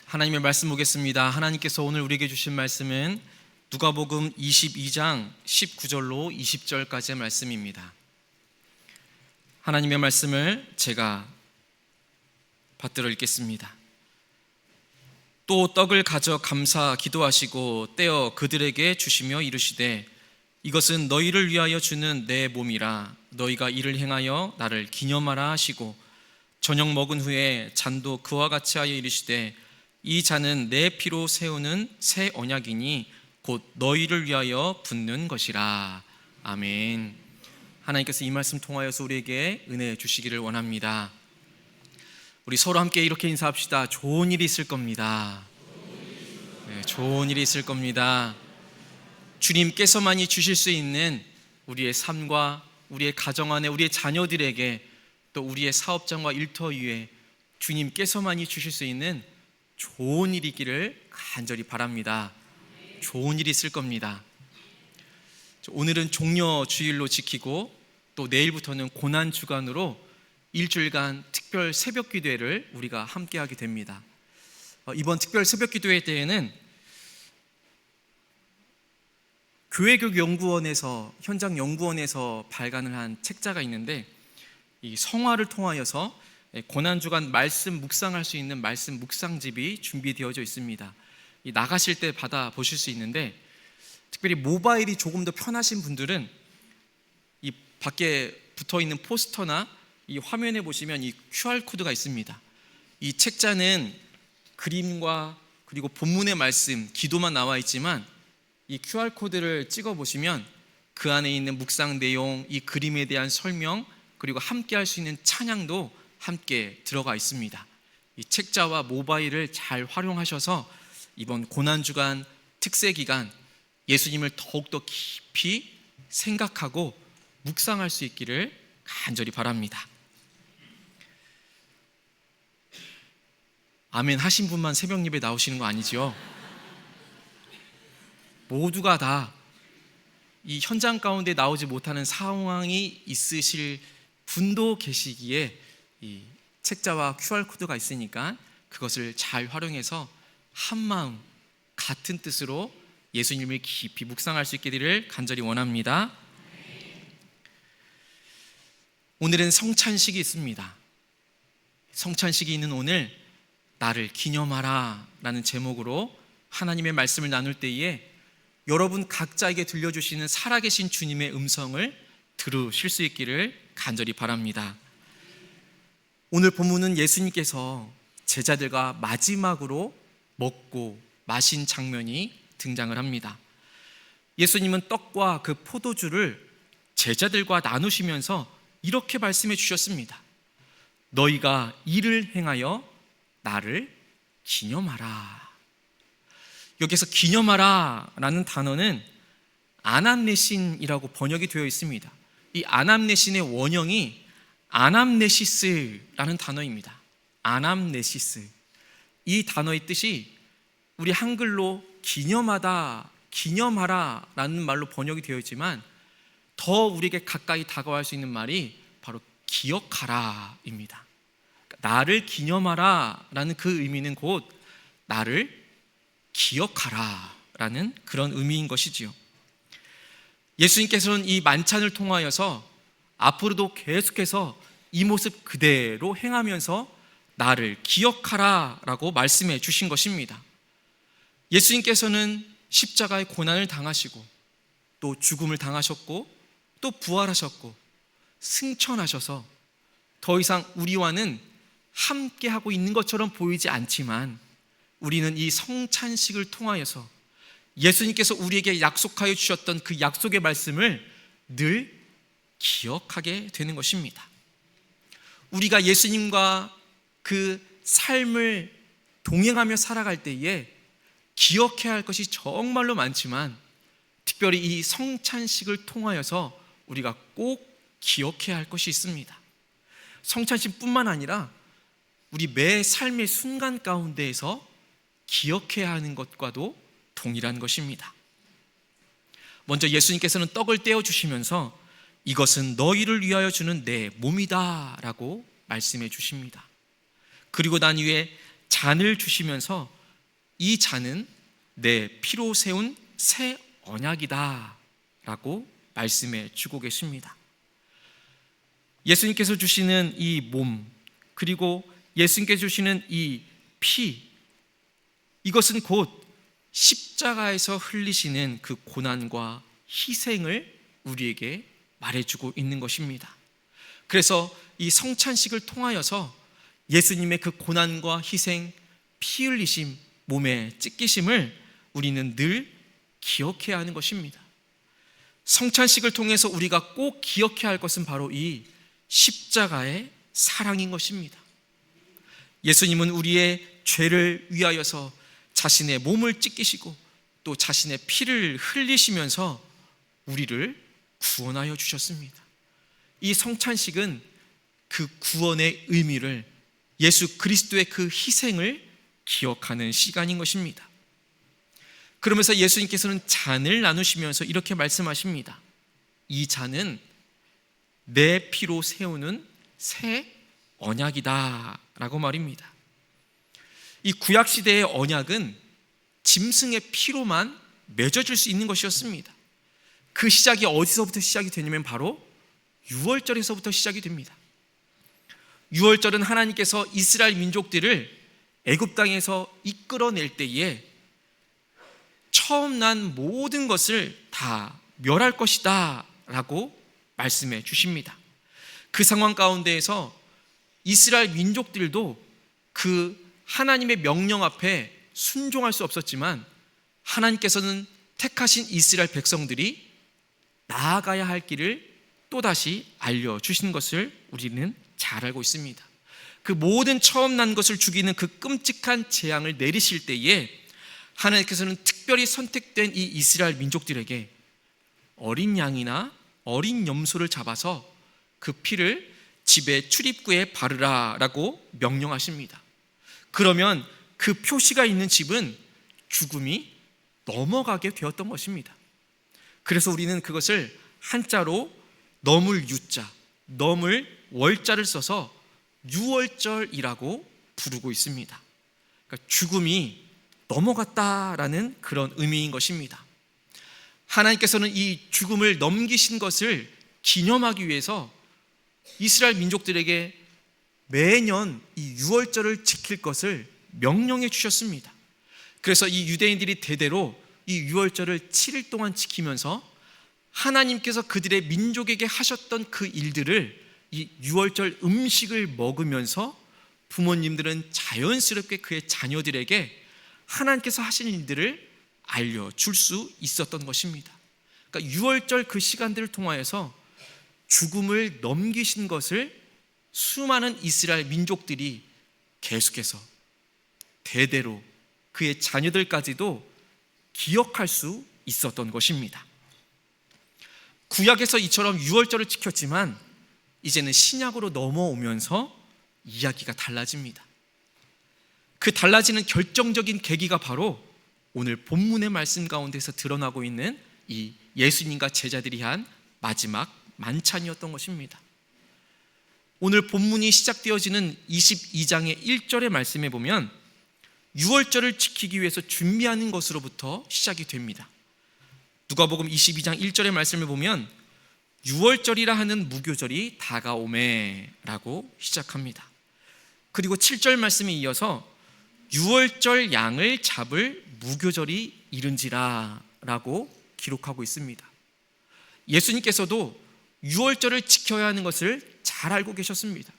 하나님의 말씀 보겠습니다. 하나님께서 오늘 우리에게 주신 말씀은 누가복음 22장 19절로 20절까지의 말씀입니다. 하나님의 말씀을 제가 받들어 읽겠습니다. 또 떡을 가져 감사 기도하시고 떼어 그들에게 주시며 이르시되 이것은 너희를 위하여 주는 내 몸이라. 너희가 이를 행하여 나를 기념하라 하시고 저녁 먹은 후에 잔도 그와 같이 하여 이르시되 이 잔은 내 피로 세우는 새 언약이니 곧 너희를 위하여 붓는 것이라. 아멘. 하나님께서 이 말씀 통하여서 우리에게 은혜 주시기를 원합니다. 우리 서로 함께 이렇게 인사합시다. 좋은 일이 있을 겁니다. 네, 좋은 일이 있을 겁니다. 주님께서만이 주실 수 있는 우리의 삶과 우리의 가정 안에 우리의 자녀들에게 또 우리의 사업장과 일터 위에 주님께서만이 주실 수 있는 좋은 일이 있기를 간절히 바랍니다. 좋은 일이 있을 겁니다. 오늘은 종려주일로 지키고 또 내일부터는 고난주간으로 일주일간 특별 새벽기도회를 우리가 함께하게 됩니다. 이번 특별 새벽기도회 때에는 교회교육연구원에서 현장 연구원에서 발간을 한 책자가 있는데 이 성화를 통하여서 고난주간 말씀 묵상할 수 있는 말씀 묵상집이 준비되어져 있습니다. 나가실 때 받아 보실 수 있는데 특별히 모바일이 조금 더 편하신 분들은 이 밖에 붙어 있는 포스터나 이 화면에 보시면 이 QR코드가 있습니다. 이 책자는 그림과 그리고 본문의 말씀, 기도만 나와 있지만 이 QR코드를 찍어 보시면 그 안에 있는 묵상 내용, 이 그림에 대한 설명, 그리고 함께 할 수 있는 찬양도 함께 들어가 있습니다. 이 책자와 모바일을 잘 활용하셔서 이번 고난주간 특세기간 예수님을 더욱더 깊이 생각하고 묵상할 수 있기를 간절히 바랍니다. 아멘 하신 분만 새벽 예배 나오시는 거 아니죠? 모두가 다 이 현장 가운데 나오지 못하는 상황이 있으실 분도 계시기에 이 책자와 QR코드가 있으니까 그것을 잘 활용해서 한마음 같은 뜻으로 예수님을 깊이 묵상할 수 있게 되기를 간절히 원합니다. 오늘은 성찬식이 있습니다. 성찬식이 있는 오늘 나를 기념하라 라는 제목으로 하나님의 말씀을 나눌 때에 여러분 각자에게 들려주시는 살아계신 주님의 음성을 들으실 수 있기를 간절히 바랍니다. 오늘 본문은 예수님께서 제자들과 마지막으로 먹고 마신 장면이 등장을 합니다. 예수님은 떡과 그 포도주를 제자들과 나누시면서 이렇게 말씀해 주셨습니다. 너희가 이를 행하여 나를 기념하라. 여기서 기념하라 라는 단어는 아남네신이라고 번역이 되어 있습니다. 이 아남네신의 원형이 아남네시스라는 단어입니다. 아남네시스. 이 단어의 뜻이 우리 한글로 기념하다, 기념하라 라는 말로 번역이 되어 있지만 더 우리에게 가까이 다가갈 수 있는 말이 바로 기억하라입니다. 나를 기념하라 라는 그 의미는 곧 나를 기억하라 라는 그런 의미인 것이지요. 예수님께서는 이 만찬을 통하여서 앞으로도 계속해서 이 모습 그대로 행하면서 나를 기억하라 라고 말씀해 주신 것입니다. 예수님께서는 십자가의 고난을 당하시고 또 죽음을 당하셨고 또 부활하셨고 승천하셔서 더 이상 우리와는 함께하고 있는 것처럼 보이지 않지만 우리는 이 성찬식을 통하여서 예수님께서 우리에게 약속하여 주셨던 그 약속의 말씀을 늘 기억하게 되는 것입니다. 우리가 예수님과 그 삶을 동행하며 살아갈 때에 기억해야 할 것이 정말로 많지만 특별히 이 성찬식을 통하여서 우리가 꼭 기억해야 할 것이 있습니다. 성찬식뿐만 아니라 우리 매 삶의 순간 가운데에서 기억해야 하는 것과도 동일한 것입니다. 먼저 예수님께서는 떡을 떼어 주시면서 이것은 너희를 위하여 주는 내 몸이다 라고 말씀해 주십니다. 그리고 난 후에 잔을 주시면서 이 잔은 내 피로 세운 새 언약이다 라고 말씀해 주고 계십니다. 예수님께서 주시는 이 몸, 그리고 예수님께서 주시는 이 피, 이것은 곧 십자가에서 흘리시는 그 고난과 희생을 우리에게 말해주고 있는 것입니다. 그래서 이 성찬식을 통하여서 예수님의 그 고난과 희생, 피 흘리심, 몸의 찢기심을 우리는 늘 기억해야 하는 것입니다. 성찬식을 통해서 우리가 꼭 기억해야 할 것은 바로 이 십자가의 사랑인 것입니다. 예수님은 우리의 죄를 위하여서 자신의 몸을 찢기시고 또 자신의 피를 흘리시면서 우리를 구원하여 주셨습니다. 이 성찬식은 그 구원의 의미를, 예수 그리스도의 그 희생을 기억하는 시간인 것입니다. 그러면서 예수님께서는 잔을 나누시면서 이렇게 말씀하십니다. 이 잔은 내 피로 세우는 새 언약이다 라고 말입니다. 이 구약시대의 언약은 짐승의 피로만 맺어질 수 있는 것이었습니다. 그 시작이 어디서부터 시작이 되냐면 바로 유월절에서부터 시작이 됩니다. 유월절은 하나님께서 이스라엘 민족들을 애굽 땅에서 이끌어낼 때에 처음 난 모든 것을 다 멸할 것이다 라고 말씀해 주십니다. 그 상황 가운데에서 이스라엘 민족들도 그 하나님의 명령 앞에 순종할 수 없었지만 하나님께서는 택하신 이스라엘 백성들이 나아가야 할 길을 또다시 알려주시는 것을 우리는 잘 알고 있습니다. 그 모든 처음 난 것을 죽이는 그 끔찍한 재앙을 내리실 때에 하나님께서는 특별히 선택된 이 이스라엘 민족들에게 어린 양이나 어린 염소를 잡아서 그 피를 집의 출입구에 바르라 라고 명령하십니다. 그러면 그 표시가 있는 집은 죽음이 넘어가게 되었던 것입니다. 그래서 우리는 그것을 한자로 넘을 유자, 넘을 월자를 써서 유월절이라고 부르고 있습니다. 그러니까 죽음이 넘어갔다라는 그런 의미인 것입니다. 하나님께서는 이 죽음을 넘기신 것을 기념하기 위해서 이스라엘 민족들에게 매년 이 유월절을 지킬 것을 명령해 주셨습니다. 그래서 이 유대인들이 대대로 이 유월절을 7일 동안 지키면서 하나님께서 그들의 민족에게 하셨던 그 일들을 이 유월절 음식을 먹으면서 부모님들은 자연스럽게 그의 자녀들에게 하나님께서 하신 일들을 알려줄 수 있었던 것입니다. 그러니까 유월절 그 시간들을 통하여서 죽음을 넘기신 것을 수많은 이스라엘 민족들이 계속해서 대대로 그의 자녀들까지도 기억할 수 있었던 것입니다. 구약에서 이처럼 유월절을 지켰지만 이제는 신약으로 넘어오면서 이야기가 달라집니다. 그 달라지는 결정적인 계기가 바로 오늘 본문의 말씀 가운데서 드러나고 있는 이 예수님과 제자들이 한 마지막 만찬이었던 것입니다. 오늘 본문이 시작되어지는 22장의 1절의 말씀에 보면 유월절을 지키기 위해서 준비하는 것으로부터 시작이 됩니다. 누가복음 22장 1절의 말씀을 보면 유월절이라 하는 무교절이 다가오매라고 시작합니다. 그리고 7절 말씀에 이어서 유월절 양을 잡을 무교절이 이른지라 라고 기록하고 있습니다. 예수님께서도 유월절을 지켜야 하는 것을 잘 알고 계셨습니다.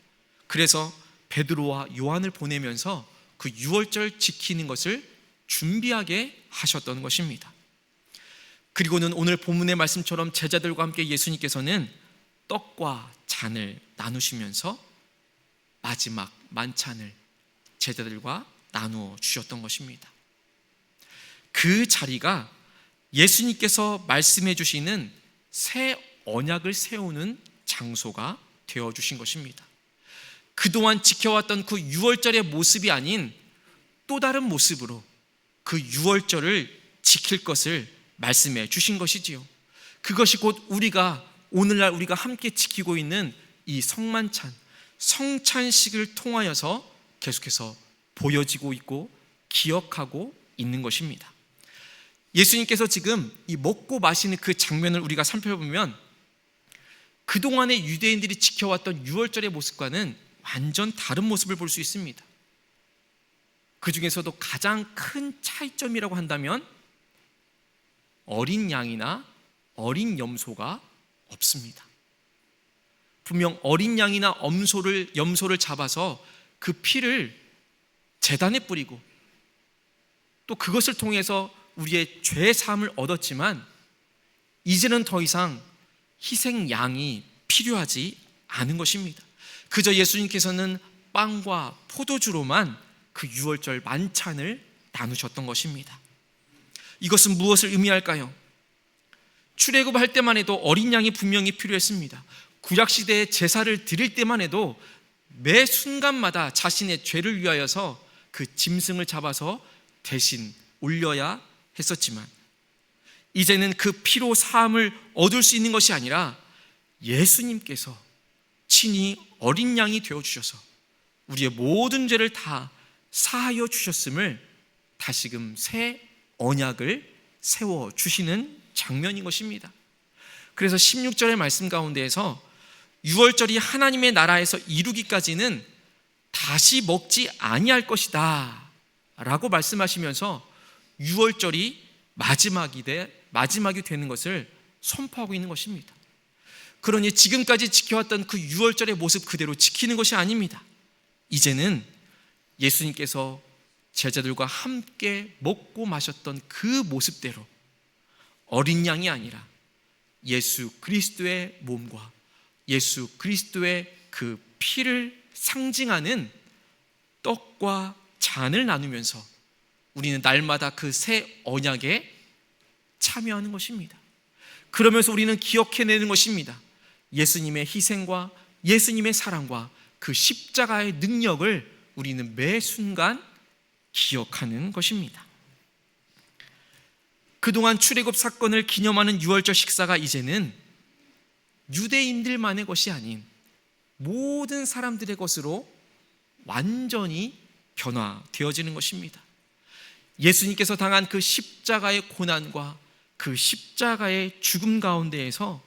그래서 베드로와 요한을 보내면서 그 유월절 지키는 것을 준비하게 하셨던 것입니다. 그리고는 오늘 본문의 말씀처럼 제자들과 함께 예수님께서는 떡과 잔을 나누시면서 마지막 만찬을 제자들과 나누어 주셨던 것입니다. 그 자리가 예수님께서 말씀해 주시는 새 언약을 세우는 장소가 되어 주신 것입니다. 그동안 지켜왔던 그 유월절의 모습이 아닌 또 다른 모습으로 그 유월절을 지킬 것을 말씀해 주신 것이지요. 그것이 곧 오늘날 우리가 함께 지키고 있는 이 성만찬, 성찬식을 통하여서 계속해서 보여지고 있고 기억하고 있는 것입니다. 예수님께서 지금 이 먹고 마시는 그 장면을 우리가 살펴보면 그동안의 유대인들이 지켜왔던 유월절의 모습과는 완전 다른 모습을 볼 수 있습니다. 그 중에서도 가장 큰 차이점이라고 한다면 어린 양이나 어린 염소가 없습니다. 분명 어린 양이나 염소를 잡아서 그 피를 제단에 뿌리고 또 그것을 통해서 우리의 죄 사함을 얻었지만 이제는 더 이상 희생 양이 필요하지 않은 것입니다. 그저 예수님께서는 빵과 포도주로만 그 유월절 만찬을 나누셨던 것입니다. 이것은 무엇을 의미할까요? 출애굽할 때만 해도 어린 양이 분명히 필요했습니다. 구약시대에 제사를 드릴 때만 해도 매 순간마다 자신의 죄를 위하여서 그 짐승을 잡아서 대신 올려야 했었지만 이제는 그 피로 사함을 얻을 수 있는 것이 아니라 예수님께서 친히 어린 양이 되어주셔서 우리의 모든 죄를 다 사하여 주셨음을 다시금 새 언약을 세워주시는 장면인 것입니다. 그래서 16절의 말씀 가운데에서 유월절이 하나님의 나라에서 이루기까지는 다시 먹지 아니할 것이다 라고 말씀하시면서 유월절이 마지막이 되는 것을 선포하고 있는 것입니다. 그러니 지금까지 지켜왔던 그 유월절의 모습 그대로 지키는 것이 아닙니다. 이제는 예수님께서 제자들과 함께 먹고 마셨던 그 모습대로 어린 양이 아니라 예수 그리스도의 몸과 예수 그리스도의 그 피를 상징하는 떡과 잔을 나누면서 우리는 날마다 그 새 언약에 참여하는 것입니다. 그러면서 우리는 기억해내는 것입니다. 예수님의 희생과 예수님의 사랑과 그 십자가의 능력을 우리는 매 순간 기억하는 것입니다. 그동안 출애굽 사건을 기념하는 유월절 식사가 이제는 유대인들만의 것이 아닌 모든 사람들의 것으로 완전히 변화되어지는 것입니다. 예수님께서 당한 그 십자가의 고난과 그 십자가의 죽음 가운데에서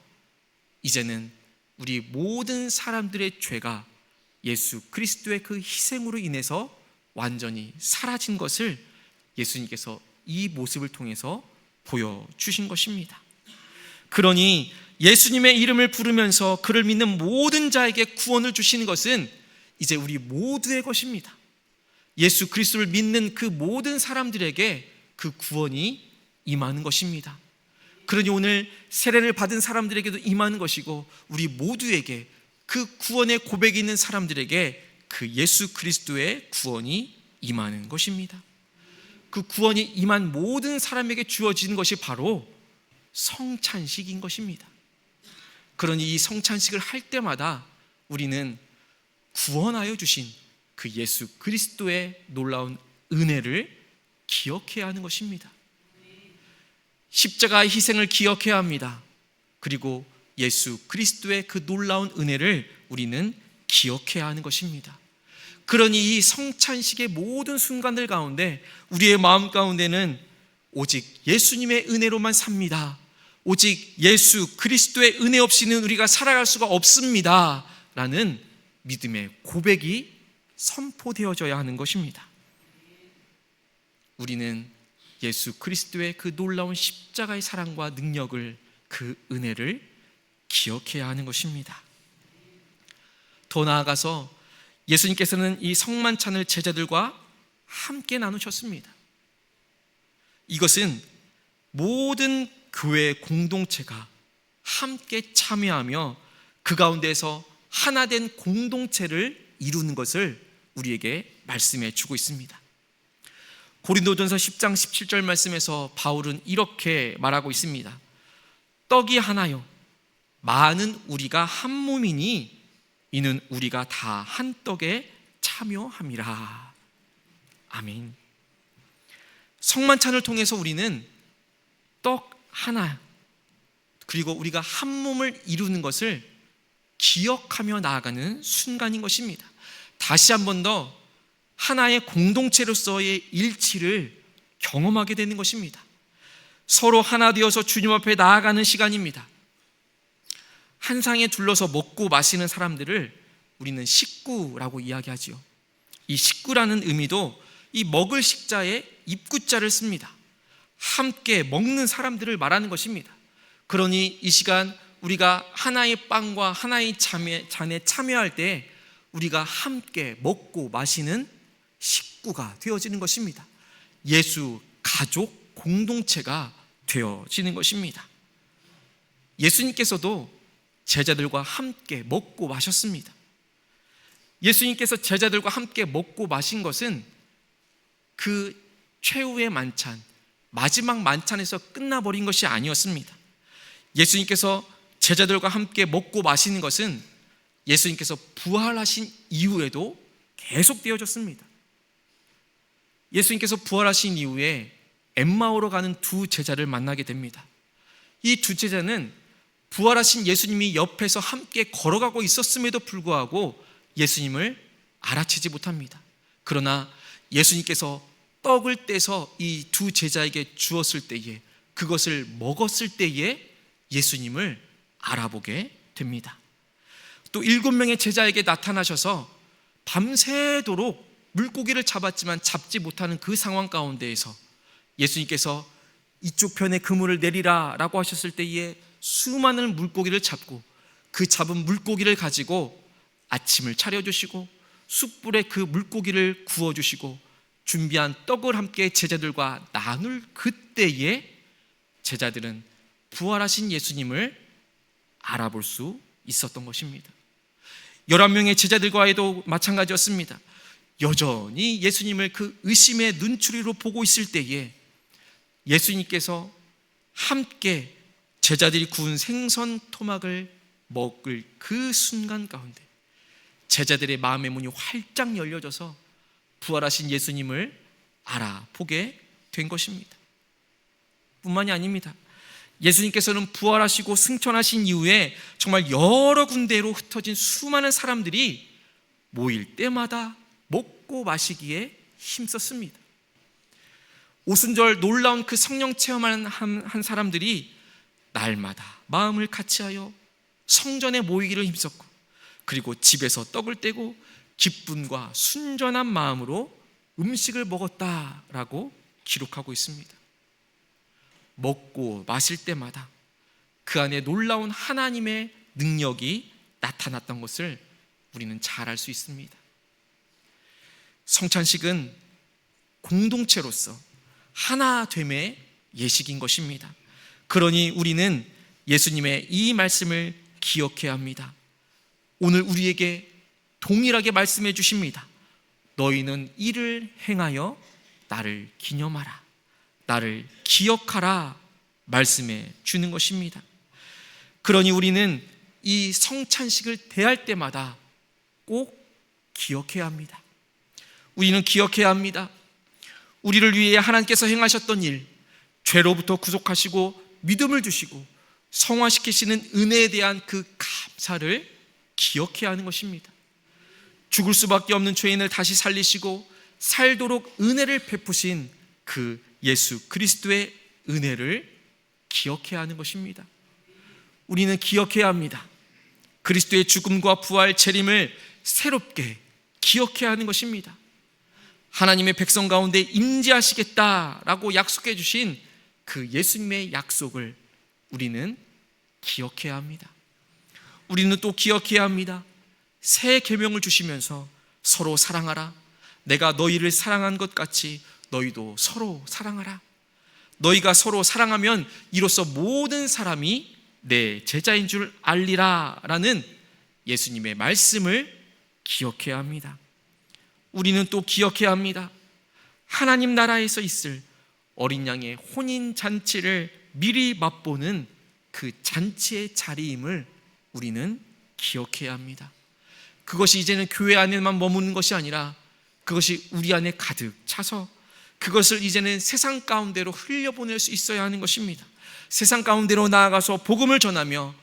이제는 우리 모든 사람들의 죄가 예수 그리스도의 그 희생으로 인해서 완전히 사라진 것을 예수님께서 이 모습을 통해서 보여주신 것입니다. 그러니 예수님의 이름을 부르면서 그를 믿는 모든 자에게 구원을 주시는 것은 이제 우리 모두의 것입니다. 예수 그리스도를 믿는 그 모든 사람들에게 그 구원이 임하는 것입니다. 그러니 오늘 세례를 받은 사람들에게도 임하는 것이고, 우리 모두에게 그 구원의 고백이 있는 사람들에게 그 예수 그리스도의 구원이 임하는 것입니다. 그 구원이 임한 모든 사람에게 주어지는 것이 바로 성찬식인 것입니다. 그러니 이 성찬식을 할 때마다 우리는 구원하여 주신 그 예수 그리스도의 놀라운 은혜를 기억해야 하는 것입니다. 십자가의 희생을 기억해야 합니다. 그리고 예수 그리스도의 그 놀라운 은혜를 우리는 기억해야 하는 것입니다. 그러니 이 성찬식의 모든 순간들 가운데 우리의 마음 가운데는 오직 예수님의 은혜로만 삽니다. 오직 예수 그리스도의 은혜 없이는 우리가 살아갈 수가 없습니다 라는 믿음의 고백이 선포되어져야 하는 것입니다. 우리는 예수 그리스도의 그 놀라운 십자가의 사랑과 능력을, 그 은혜를 기억해야 하는 것입니다. 더 나아가서 예수님께서는 이 성만찬을 제자들과 함께 나누셨습니다. 이것은 모든 교회 공동체가 함께 참여하며 그 가운데서 하나된 공동체를 이루는 것을 우리에게 말씀해 주고 있습니다. 고린도전서 10장 17절 말씀에서 바울은 이렇게 말하고 있습니다. 떡이 하나요 많은 우리가 한 몸이니 이는 우리가 다 한 떡에 참여함이라. 아멘. 성만찬을 통해서 우리는 떡 하나, 그리고 우리가 한 몸을 이루는 것을 기억하며 나아가는 순간인 것입니다. 다시 한 번 더 하나의 공동체로서의 일치를 경험하게 되는 것입니다. 서로 하나 되어서 주님 앞에 나아가는 시간입니다. 한 상에 둘러서 먹고 마시는 사람들을 우리는 식구라고 이야기하지요. 이 식구라는 의미도 이 먹을 식자에 입구자를 씁니다. 함께 먹는 사람들을 말하는 것입니다. 그러니 이 시간 우리가 하나의 빵과 하나의 잔에 참여할 때 우리가 함께 먹고 마시는 식구가 되어지는 것입니다. 예수 가족 공동체가 되어지는 것입니다. 예수님께서도 제자들과 함께 먹고 마셨습니다. 예수님께서 제자들과 함께 먹고 마신 것은 그 최후의 만찬, 마지막 만찬에서 끝나버린 것이 아니었습니다. 예수님께서 제자들과 함께 먹고 마시는 것은 예수님께서 부활하신 이후에도 계속 되어졌습니다. 예수님께서 부활하신 이후에 엠마오로 가는 두 제자를 만나게 됩니다. 이 두 제자는 부활하신 예수님이 옆에서 함께 걸어가고 있었음에도 불구하고 예수님을 알아채지 못합니다. 그러나 예수님께서 떡을 떼서 이 두 제자에게 주었을 때에, 그것을 먹었을 때에 예수님을 알아보게 됩니다. 또 7명의 제자에게 나타나셔서 밤새도록 물고기를 잡았지만 잡지 못하는 그 상황 가운데에서 예수님께서 이쪽 편에 그물을 내리라 라고 하셨을 때에 수많은 물고기를 잡고 그 잡은 물고기를 가지고 아침을 차려주시고 숯불에 그 물고기를 구워주시고 준비한 떡을 함께 제자들과 나눌 그때에 제자들은 부활하신 예수님을 알아볼 수 있었던 것입니다. 11명의 제자들과도 마찬가지였습니다. 여전히 예수님을 그 의심의 눈초리로 보고 있을 때에 예수님께서 함께 제자들이 구운 생선 토막을 먹을 그 순간 가운데 제자들의 마음의 문이 활짝 열려져서 부활하신 예수님을 알아보게 된 것입니다. 뿐만이 아닙니다. 예수님께서는 부활하시고 승천하신 이후에 정말 여러 군데로 흩어진 수많은 사람들이 모일 때마다 먹고 마시기에 힘썼습니다. 오순절 놀라운 그 성령 체험을 한 사람들이 날마다 마음을 같이하여 성전에 모이기를 힘썼고, 그리고 집에서 떡을 떼고 기쁨과 순전한 마음으로 음식을 먹었다라고 기록하고 있습니다. 먹고 마실 때마다 그 안에 놀라운 하나님의 능력이 나타났던 것을 우리는 잘 알 수 있습니다. 성찬식은 공동체로서 하나됨의 예식인 것입니다. 그러니 우리는 예수님의 이 말씀을 기억해야 합니다. 오늘 우리에게 동일하게 말씀해 주십니다. 너희는 이를 행하여 나를 기념하라, 나를 기억하라 말씀해 주는 것입니다. 그러니 우리는 이 성찬식을 대할 때마다 꼭 기억해야 합니다. 우리는 기억해야 합니다. 우리를 위해 하나님께서 행하셨던 일, 죄로부터 구속하시고 믿음을 주시고 성화시키시는 은혜에 대한 그 감사를 기억해야 하는 것입니다. 죽을 수밖에 없는 죄인을 다시 살리시고 살도록 은혜를 베푸신 그 예수 그리스도의 은혜를 기억해야 하는 것입니다. 우리는 기억해야 합니다. 그리스도의 죽음과 부활, 재림을 새롭게 기억해야 하는 것입니다. 하나님의 백성 가운데 임재하시겠다라고 약속해 주신 그 예수님의 약속을 우리는 기억해야 합니다. 우리는 또 기억해야 합니다. 새 계명을 주시면서 서로 사랑하라, 내가 너희를 사랑한 것 같이 너희도 서로 사랑하라. 너희가 서로 사랑하면 이로써 모든 사람이 내 제자인 줄 알리라 라는 예수님의 말씀을 기억해야 합니다. 우리는 또 기억해야 합니다. 하나님 나라에서 있을 어린 양의 혼인 잔치를 미리 맛보는 그 잔치의 자리임을 우리는 기억해야 합니다. 그것이 이제는 교회 안에만 머무는 것이 아니라 그것이 우리 안에 가득 차서 그것을 이제는 세상 가운데로 흘려보낼 수 있어야 하는 것입니다. 세상 가운데로 나아가서 복음을 전하며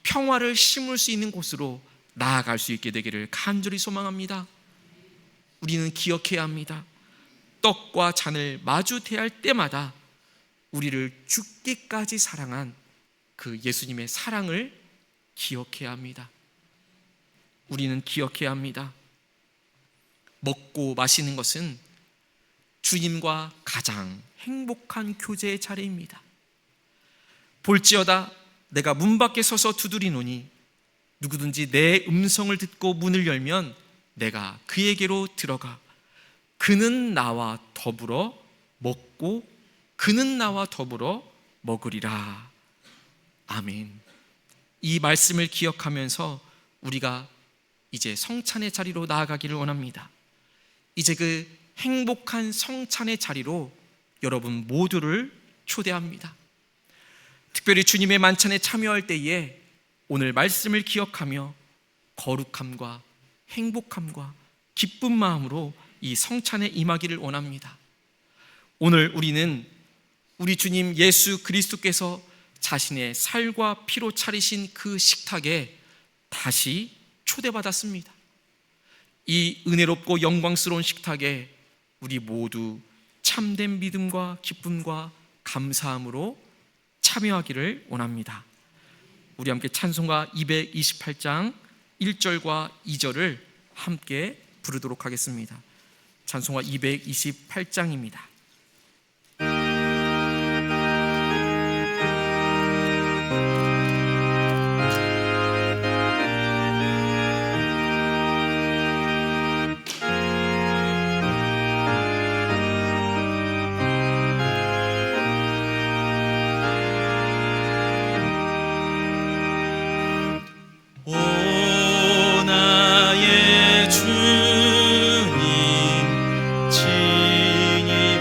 평화를 심을 수 있는 곳으로 나아갈 수 있게 되기를 간절히 소망합니다. 우리는 기억해야 합니다. 떡과 잔을 마주 대할 때마다 우리를 죽기까지 사랑한 그 예수님의 사랑을 기억해야 합니다. 우리는 기억해야 합니다. 먹고 마시는 것은 주님과 가장 행복한 교제의 자리입니다. 볼지어다 내가 문 밖에 서서 두드리노니 누구든지 내 음성을 듣고 문을 열면 내가 그에게로 들어가 그는 나와 더불어 먹고 그는 나와 더불어 먹으리라. 아멘. 이 말씀을 기억하면서 우리가 이제 성찬의 자리로 나아가기를 원합니다. 이제 그 행복한 성찬의 자리로 여러분 모두를 초대합니다. 특별히 주님의 만찬에 참여할 때에 오늘 말씀을 기억하며 거룩함과 행복함과 기쁜 마음으로 이 성찬에 임하기를 원합니다. 오늘 우리는 우리 주님 예수 그리스도께서 자신의 살과 피로 차리신 그 식탁에 다시 초대받았습니다. 이 은혜롭고 영광스러운 식탁에 우리 모두 참된 믿음과 기쁨과 감사함으로 참여하기를 원합니다. 우리 함께 찬송가 228장 1절과 2절을 함께 부르도록 하겠습니다. 찬송가 228장입니다. 나의 주님 친히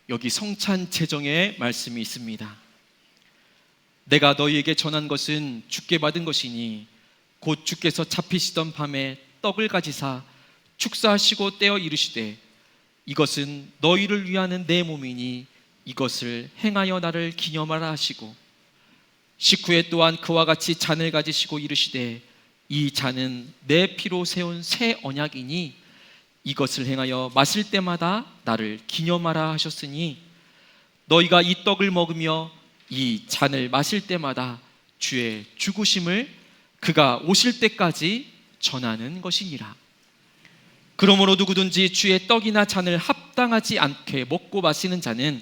여기 성찬 제정의 말씀이 있습니다. 내가 너희에게 전한 것은 주께 받은 것이니 곧 주께서 잡히시던 밤에 떡을 가지사 축사하시고 떼어 이르시되 이것은 너희를 위하는 내 몸이니 이것을 행하여 나를 기념하라 하시고 식후에 또한 그와 같이 잔을 가지시고 이르시되 이 잔은 내 피로 세운 새 언약이니 이것을 행하여 마실 때마다 나를 기념하라 하셨으니 너희가 이 떡을 먹으며 이 잔을 마실 때마다 주의 죽으심을 그가 오실 때까지 전하는 것이니라. 그러므로 누구든지 주의 떡이나 잔을 합당하지 않게 먹고 마시는 자는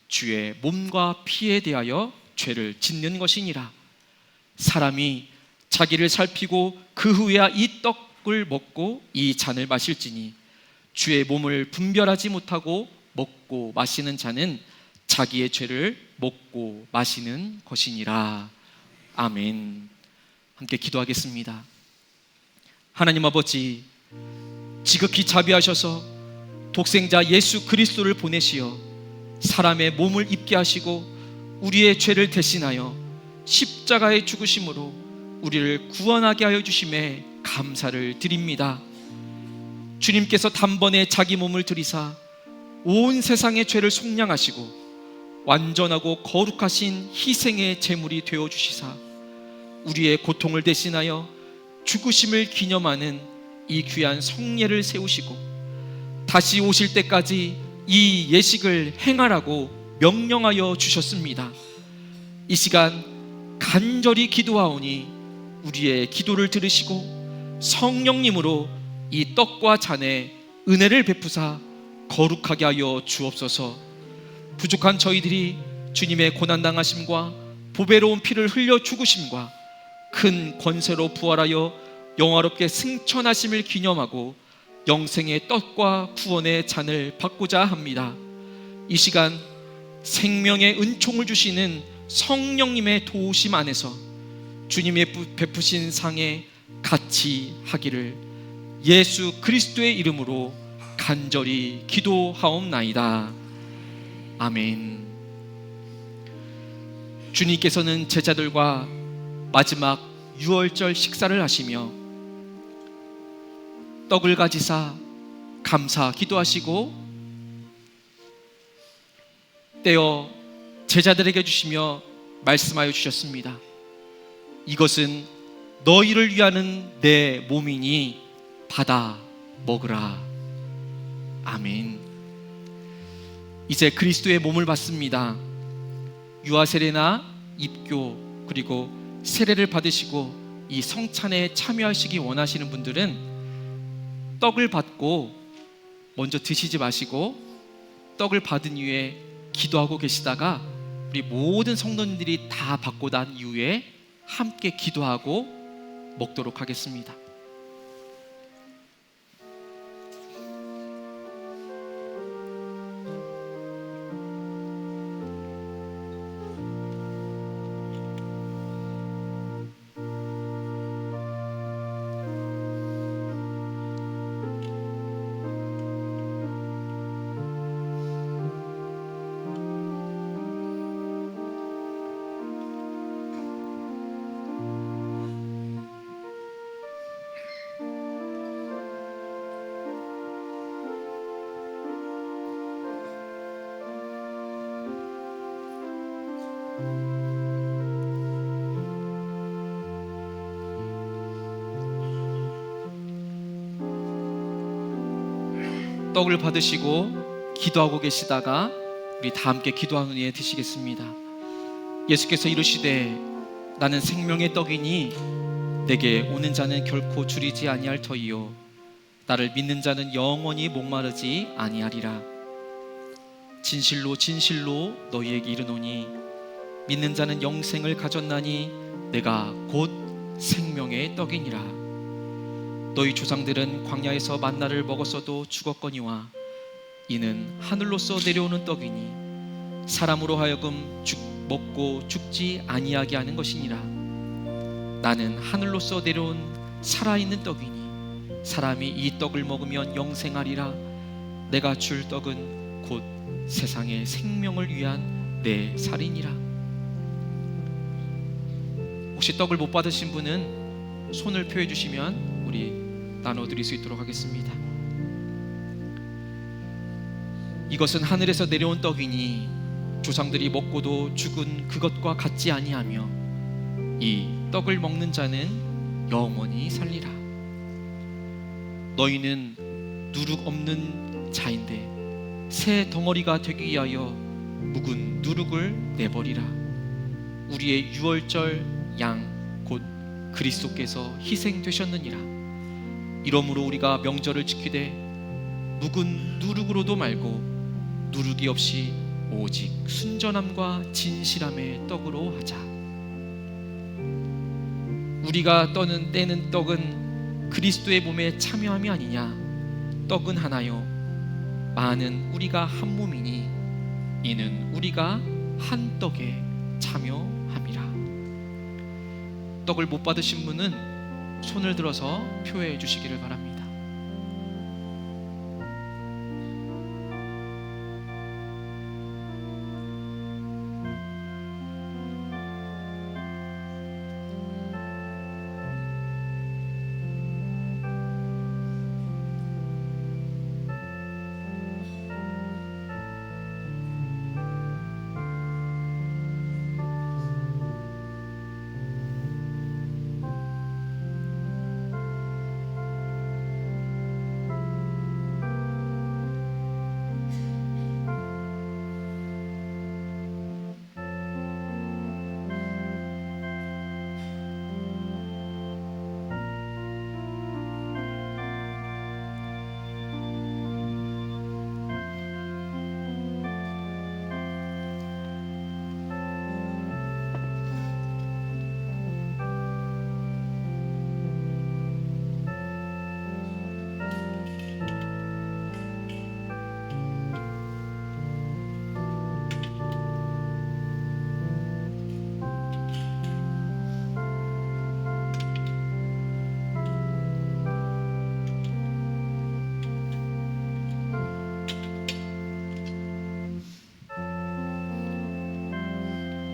주의 몸과 피에 대하여 죄를 짓는 것이니라. 사람이 자기를 살피고 그 후에야 이 떡을 먹고 이 잔을 마실지니 주의 몸을 분별하지 못하고 먹고 마시는 자는 자기의 죄를 먹고 마시는 것이니라. 아멘. 함께 기도하겠습니다. 하나님 아버지, 지극히 자비하셔서 독생자 예수 그리스도를 보내시어 사람의 몸을 입게 하시고 우리의 죄를 대신하여 십자가의 죽으심으로 우리를 구원하게 하여 주심에 감사를 드립니다. 주님께서 단번에 자기 몸을 들이사 온 세상의 죄를 속량하시고 완전하고 거룩하신 희생의 제물이 되어 주시사 우리의 고통을 대신하여 죽으심을 기념하는 이 귀한 성례를 세우시고 다시 오실 때까지 이 예식을 행하라고 명령하여 주셨습니다. 이 시간 간절히 기도하오니 우리의 기도를 들으시고 성령님으로 이 떡과 잔에 은혜를 베푸사 거룩하게 하여 주옵소서. 부족한 저희들이 주님의 고난당하심과 보배로운 피를 흘려 죽으심과 큰 권세로 부활하여 영화롭게 승천하심을 기념하고 영생의 떡과 구원의 잔을 받고자 합니다. 이 시간 생명의 은총을 주시는 성령님의 도우심 안에서 주님의 베푸신 상에 같이 하기를 예수 그리스도의 이름으로 간절히 기도하옵나이다. 아멘. 주님께서는 제자들과 마지막 유월절 식사를 하시며 떡을 가지사 감사 기도하시고 떼어 제자들에게 주시며 말씀하여 주셨습니다. 이것은 너희를 위하는 내 몸이니 받아 먹으라. 아멘. 이제 그리스도의 몸을 받습니다. 유아 세례나 입교 그리고 세례를 받으시고 이 성찬에 참여하시기 원하시는 분들은 떡을 받고 먼저 드시지 마시고 떡을 받은 이후에 기도하고 계시다가 우리 모든 성도님들이 다 받고 난 이후에 함께 기도하고 먹도록 하겠습니다. 떡을 받으시고 기도하고 계시다가 우리 다 함께 기도하는 후에 드시겠습니다. 예수께서 이르시되 나는 생명의 떡이니 내게 오는 자는 결코 줄이지 아니할 터이요 나를 믿는 자는 영원히 목마르지 아니하리라. 진실로 진실로 너희에게 이르노니 믿는 자는 영생을 가졌나니 내가 곧 생명의 떡이니라. 너희 조상들은 광야에서 만나를 먹었어도 죽었거니와 이는 하늘로서 내려오는 떡이니 사람으로 하여금 먹고 죽지 아니하게 하는 것이니라. 나는 하늘로서 내려온 살아있는 떡이니 사람이 이 떡을 먹으면 영생하리라. 내가 줄 떡은 곧 세상의 생명을 위한 내 살이니라. 혹시 떡을 못 받으신 분은 손을 펴해 주시면 우리 나눠드릴 수 있도록 하겠습니다. 이것은 하늘에서 내려온 떡이니 조상들이 먹고도 죽은 그것과 같지 아니하며 이 떡을 먹는 자는 영원히 살리라. 너희는 누룩 없는 자인데 새 덩어리가 되기 위하여 묵은 누룩을 내버리라. 우리의 유월절 양 곧 그리스도께서 희생되셨느니라. 이러므로 우리가 명절을 지키되 묵은 누룩으로도 말고 누룩이 없이 오직 순전함과 진실함의 떡으로 하자. 우리가 떼는 떡은 그리스도의 몸에 참여함이 아니냐. 떡은 하나요 많은 우리가 한 몸이니 이는 우리가 한 떡에 참여함이라. 떡을 못 받으신 분은 손을 들어서 표해 주시기를 바랍니다.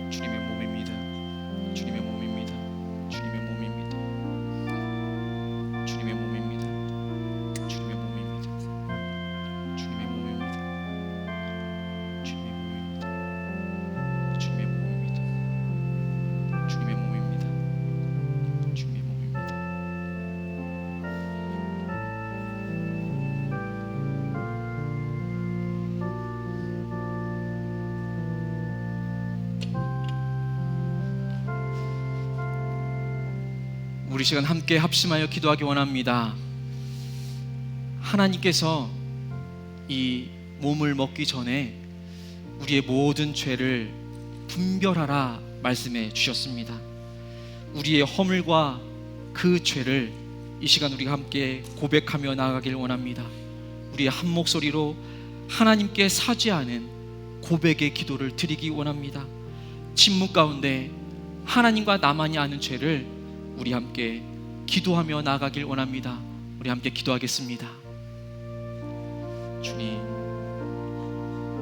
주님의 몸입니다. 주님의 몸입니다. 주님의 몸입니다. 주님의 몸입니다. 주님의 몸입니다. 주님의 몸입니다. 주님의 몸입니다. 주님의 몸입니다. 주님의 몸입니다. 주님의 몸입니다. 우리 시간 함께 합심하여 기도하기 원합니다. 하나님께서 이 몸을 먹기 전에 우리의 모든 죄를 분별하라 말씀해 주셨습니다. 우리의 허물과 그 죄를 이 시간 우리가 함께 고백하며 나아가길 원합니다. 우리의 한 목소리로 하나님께 사죄하는 고백의 기도를 드리기 원합니다. 침묵 가운데 하나님과 나만이 아는 죄를 우리 함께 기도하며 나아가길 원합니다. 우리 함께 기도하겠습니다. 주님,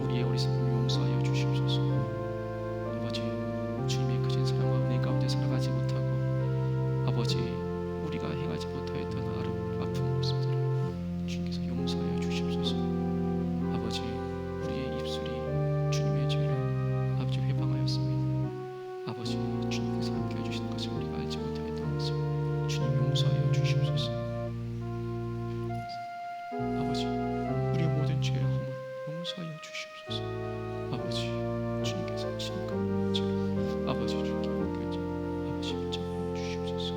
우리의 어리석음을 용서하여 주시옵소서. 아버지, 주님의 크신 사랑과 은혜 가운데 살아가지 못하고 아버지, 우리가 행하지 못하였던 아픈 모습들을 주님께서 용서하여 주시옵소서. 아버지, 우리의 입술이 주님의 죄를 아버지 회방하였습니다. 아버지, 주님께서 함께 해주시는 것을 우리가 알지 못하였던 것을 주님 용서하여 주시옵소서. 아버지, 우리의 모든 죄와 허물 용서하여 주시옵소서. 아버지, 주님께서 진가한 죄 아버지 주님께 맡겨져 아버지 붙잡아 주시옵소서.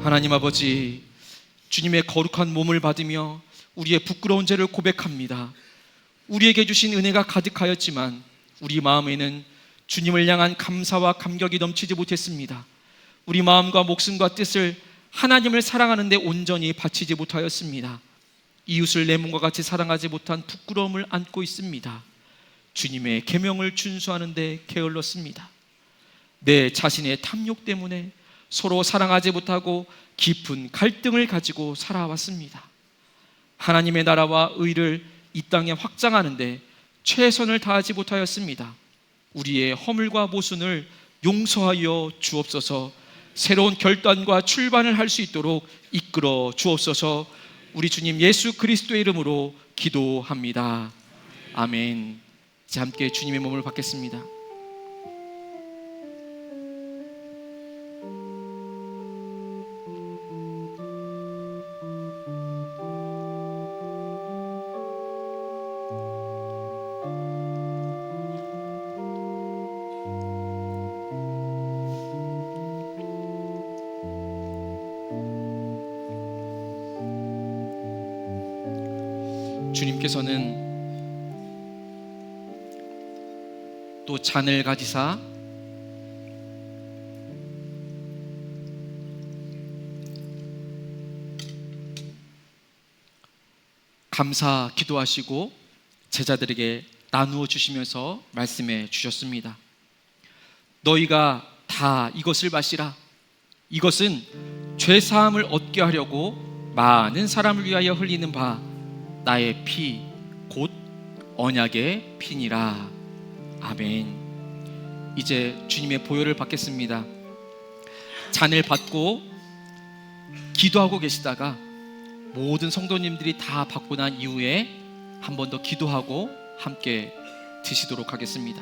하나님 아버지, 주님의 거룩한 몸을 받으며 우리의 부끄러운 죄를 고백합니다. 우리에게 주신 은혜가 가득하였지만 우리 마음에는 주님을 향한 감사와 감격이 넘치지 못했습니다. 우리 마음과 목숨과 뜻을 하나님을 사랑하는 데 온전히 바치지 못하였습니다. 이웃을 내 몸과 같이 사랑하지 못한 부끄러움을 안고 있습니다. 주님의 계명을 준수하는 데 게을렀습니다. 내 자신의 탐욕 때문에 서로 사랑하지 못하고 깊은 갈등을 가지고 살아왔습니다. 하나님의 나라와 의를 이 땅에 확장하는데 최선을 다하지 못하였습니다. 우리의 허물과 모순을 용서하여 주옵소서. 새로운 결단과 출발을 할 수 있도록 이끌어 주옵소서. 우리 주님 예수 그리스도의 이름으로 기도합니다. 아멘. 이제 함께 주님의 몸을 받겠습니다. 주님께서는 또 잔을 가지사 감사 기도하시고 제자들에게 나누어 주시면서 말씀해 주셨습니다. 너희가 다 이것을 마시라. 이것은 죄 사함을 얻게 하려고 많은 사람을 위하여 흘리는 바 나의 피 곧 언약의 피니라. 아멘. 이제 주님의 보혈을 받겠습니다. 잔을 받고 기도하고 계시다가 모든 성도님들이 다 받고 난 이후에 한 번 더 기도하고 함께 드시도록 하겠습니다.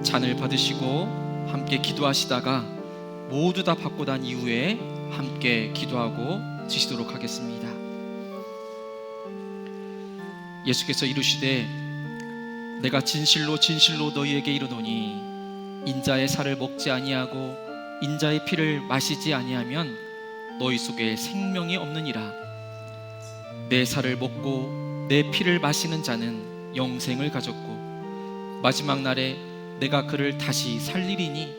잔을 받으시고 함께 기도하시다가 모두 다 받고 난 이후에 함께 기도하고 드시도록 하겠습니다. 예수께서 이르시되 내가 진실로 진실로 너희에게 이르노니 인자의 살을 먹지 아니하고 인자의 피를 마시지 아니하면 너희 속에 생명이 없느니라. 내 살을 먹고 내 피를 마시는 자는 영생을 가졌고 마지막 날에 내가 그를 다시 살리리니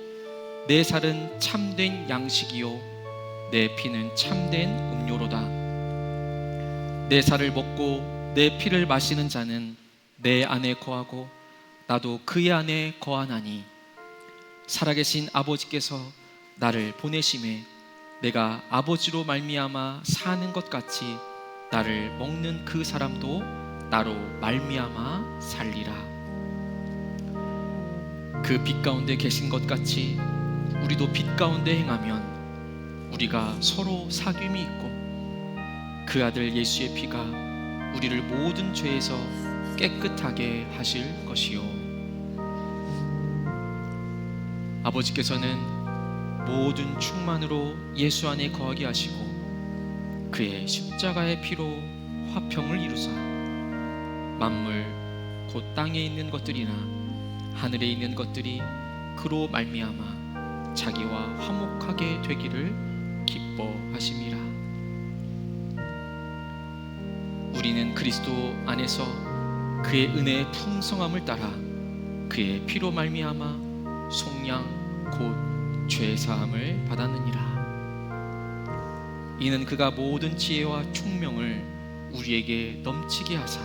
내 살은 참된 양식이요 내 피는 참된 음료로다. 내 살을 먹고 내 피를 마시는 자는 내 안에 거하고 나도 그의 안에 거하나니 살아계신 아버지께서 나를 보내심에 내가 아버지로 말미암아 사는 것 같이 나를 먹는 그 사람도 나로 말미암아 살리라. 그 빛 가운데 계신 것 같이 우리도 빛 가운데 행하면 우리가 서로 사귐이 있고 그 아들 예수의 피가 우리를 모든 죄에서 깨끗하게 하실 것이요. 아버지께서는 모든 충만으로 예수 안에 거하게 하시고 그의 십자가의 피로 화평을 이루사 만물 곧 땅에 있는 것들이나 하늘에 있는 것들이 그로 말미암아 자기와 화목하게 되기를 기뻐하심이라. 우리는 그리스도 안에서 그의 은혜의 풍성함을 따라 그의 피로 말미암아 속량 곧 죄 사함을 받았느니라. 이는 그가 모든 지혜와 총명을 우리에게 넘치게 하사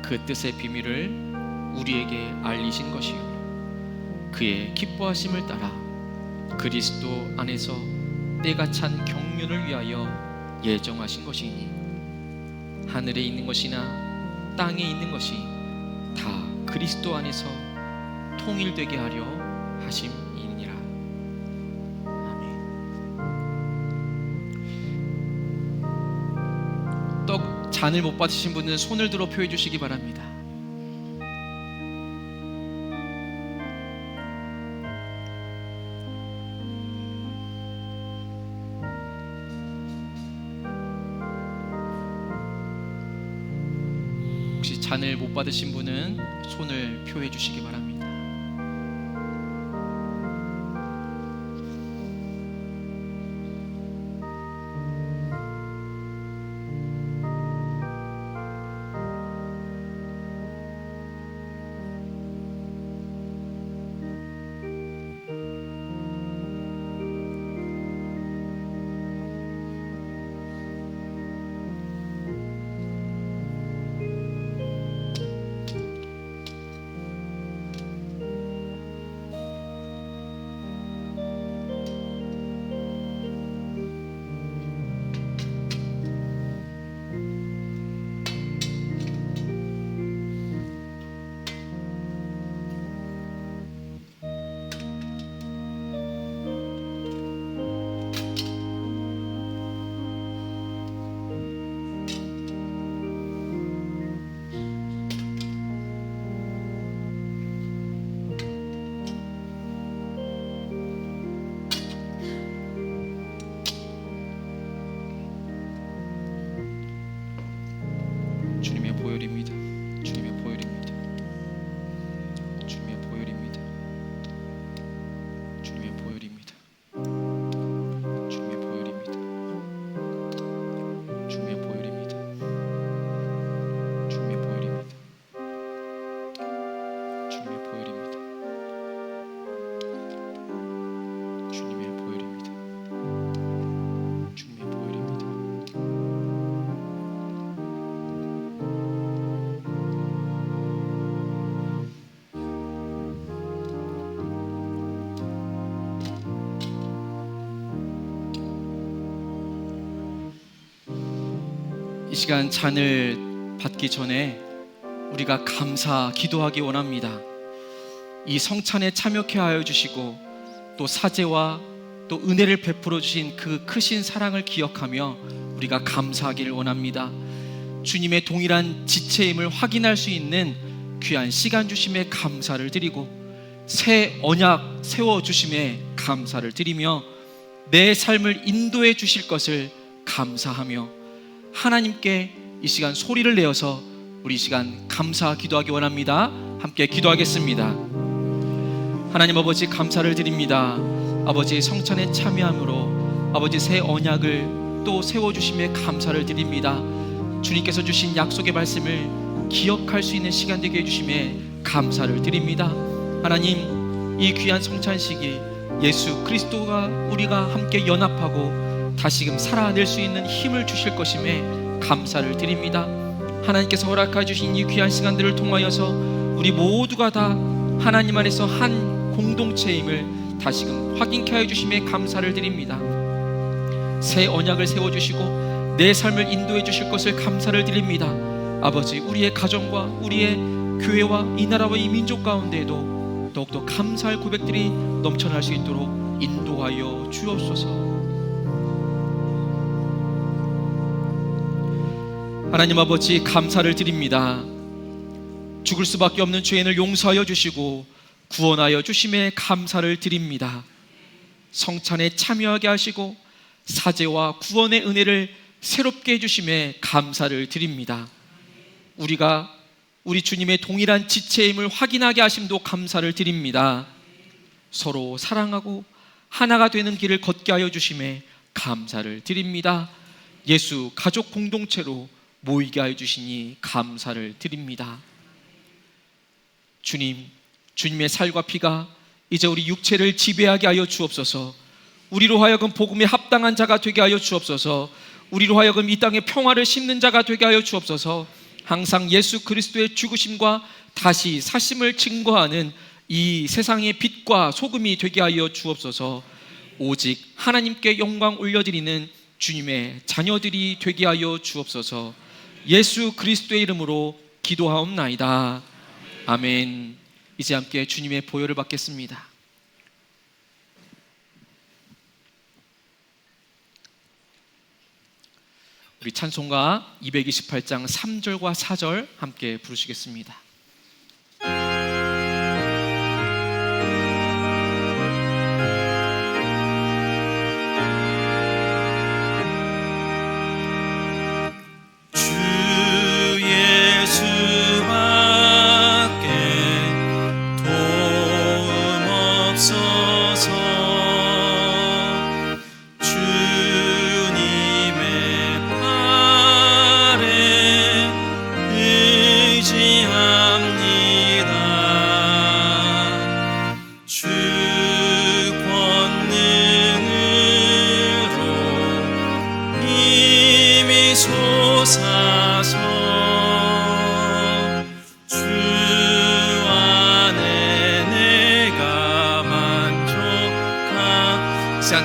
그 뜻의 비밀을 우리에게 알리신 것이요 그의 기뻐하심을 따라 그리스도 안에서 때가 찬 경륜을 위하여 예정하신 것이니 하늘에 있는 것이나 땅에 있는 것이 다 그리스도 안에서 통일되게 하려 하심이니라. 아멘. 떡 잔을 못 받으신 분은 손을 들어 표해 주시기 바랍니다. 혹시 잔을 못 받으신 분은 손을 표해 주시기 바랍니다. 주님의 보혈입니다. 주님의 보혈입니다. 주님의 보혈입니다. 주님의 보혈입니다. 주님의 보혈입니다. 주님의 보혈입니다. 주님의 보혈입니다. 주님의 보혈입니다. 주님의 보혈입니다. 주님의 보혈입니다. 이 시간 잔을 받기 전에 우리가 감사 기도하기 원합니다. 이 성찬에 참여케 하여 주시고 또 사제와 또 은혜를 베풀어 주신 그 크신 사랑을 기억하며 우리가 감사하기를 원합니다. 주님의 동일한 지체임을 확인할 수 있는 귀한 시간 주심에 감사를 드리고 새 언약 세워 주심에 감사를 드리며 내 삶을 인도해 주실 것을 감사하며 하나님께 이 시간 소리를 내어서 우리 이 시간 감사 기도하기 원합니다. 함께 기도하겠습니다. 하나님 아버지 감사를 드립니다. 아버지 성찬에 참여함으로 아버지 새 언약을 또 세워주심에 감사를 드립니다. 주님께서 주신 약속의 말씀을 기억할 수 있는 시간 되게 해주심에 감사를 드립니다. 하나님 이 귀한 성찬식이 예수 그리스도가 우리가 함께 연합하고 다시금 살아낼 수 있는 힘을 주실 것임에 감사를 드립니다. 하나님께서 허락해 주신 이 귀한 시간들을 통하여서 우리 모두가 다 하나님 안에서 한 공동체임을 다시금 확인케 하여 주심에 감사를 드립니다. 새 언약을 세워주시고 내 삶을 인도해 주실 것을 감사를 드립니다. 아버지 우리의 가정과 우리의 교회와 이 나라와 이 민족 가운데에도 더욱더 감사할 고백들이 넘쳐날 수 있도록 인도하여 주옵소서. 하나님 아버지 감사를 드립니다. 죽을 수밖에 없는 죄인을 용서하여 주시고 구원하여 주심에 감사를 드립니다. 성찬에 참여하게 하시고 사제와 구원의 은혜를 새롭게 해주심에 감사를 드립니다. 우리가 우리 주님의 동일한 지체임을 확인하게 하심도 감사를 드립니다. 서로 사랑하고 하나가 되는 길을 걷게 하여 주심에 감사를 드립니다. 예수 가족 공동체로 모이게 하여 주시니 감사를 드립니다. 주님, 주님의 살과 피가 이제 우리 육체를 지배하게 하여 주옵소서. 우리로 하여금 복음에 합당한 자가 되게 하여 주옵소서. 우리로 하여금 이 땅에 평화를 심는 자가 되게 하여 주옵소서. 항상 예수 그리스도의 죽으심과 다시 사심을 증거하는 이 세상의 빛과 소금이 되게 하여 주옵소서. 오직 하나님께 영광 올려드리는 주님의 자녀들이 되게 하여 주옵소서. 예수 그리스도의 이름으로 기도하옵나이다. 아멘. 이제 함께 주님의 보혈을 받겠습니다. 우리 찬송가 228장 3절과 4절 함께 부르시겠습니다.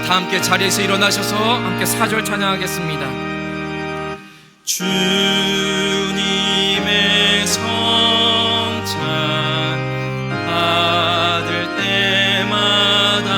다 함께 자리에서 일어나셔서 함께 4절 찬양하겠습니다. 주님의 성찬 받을 때마다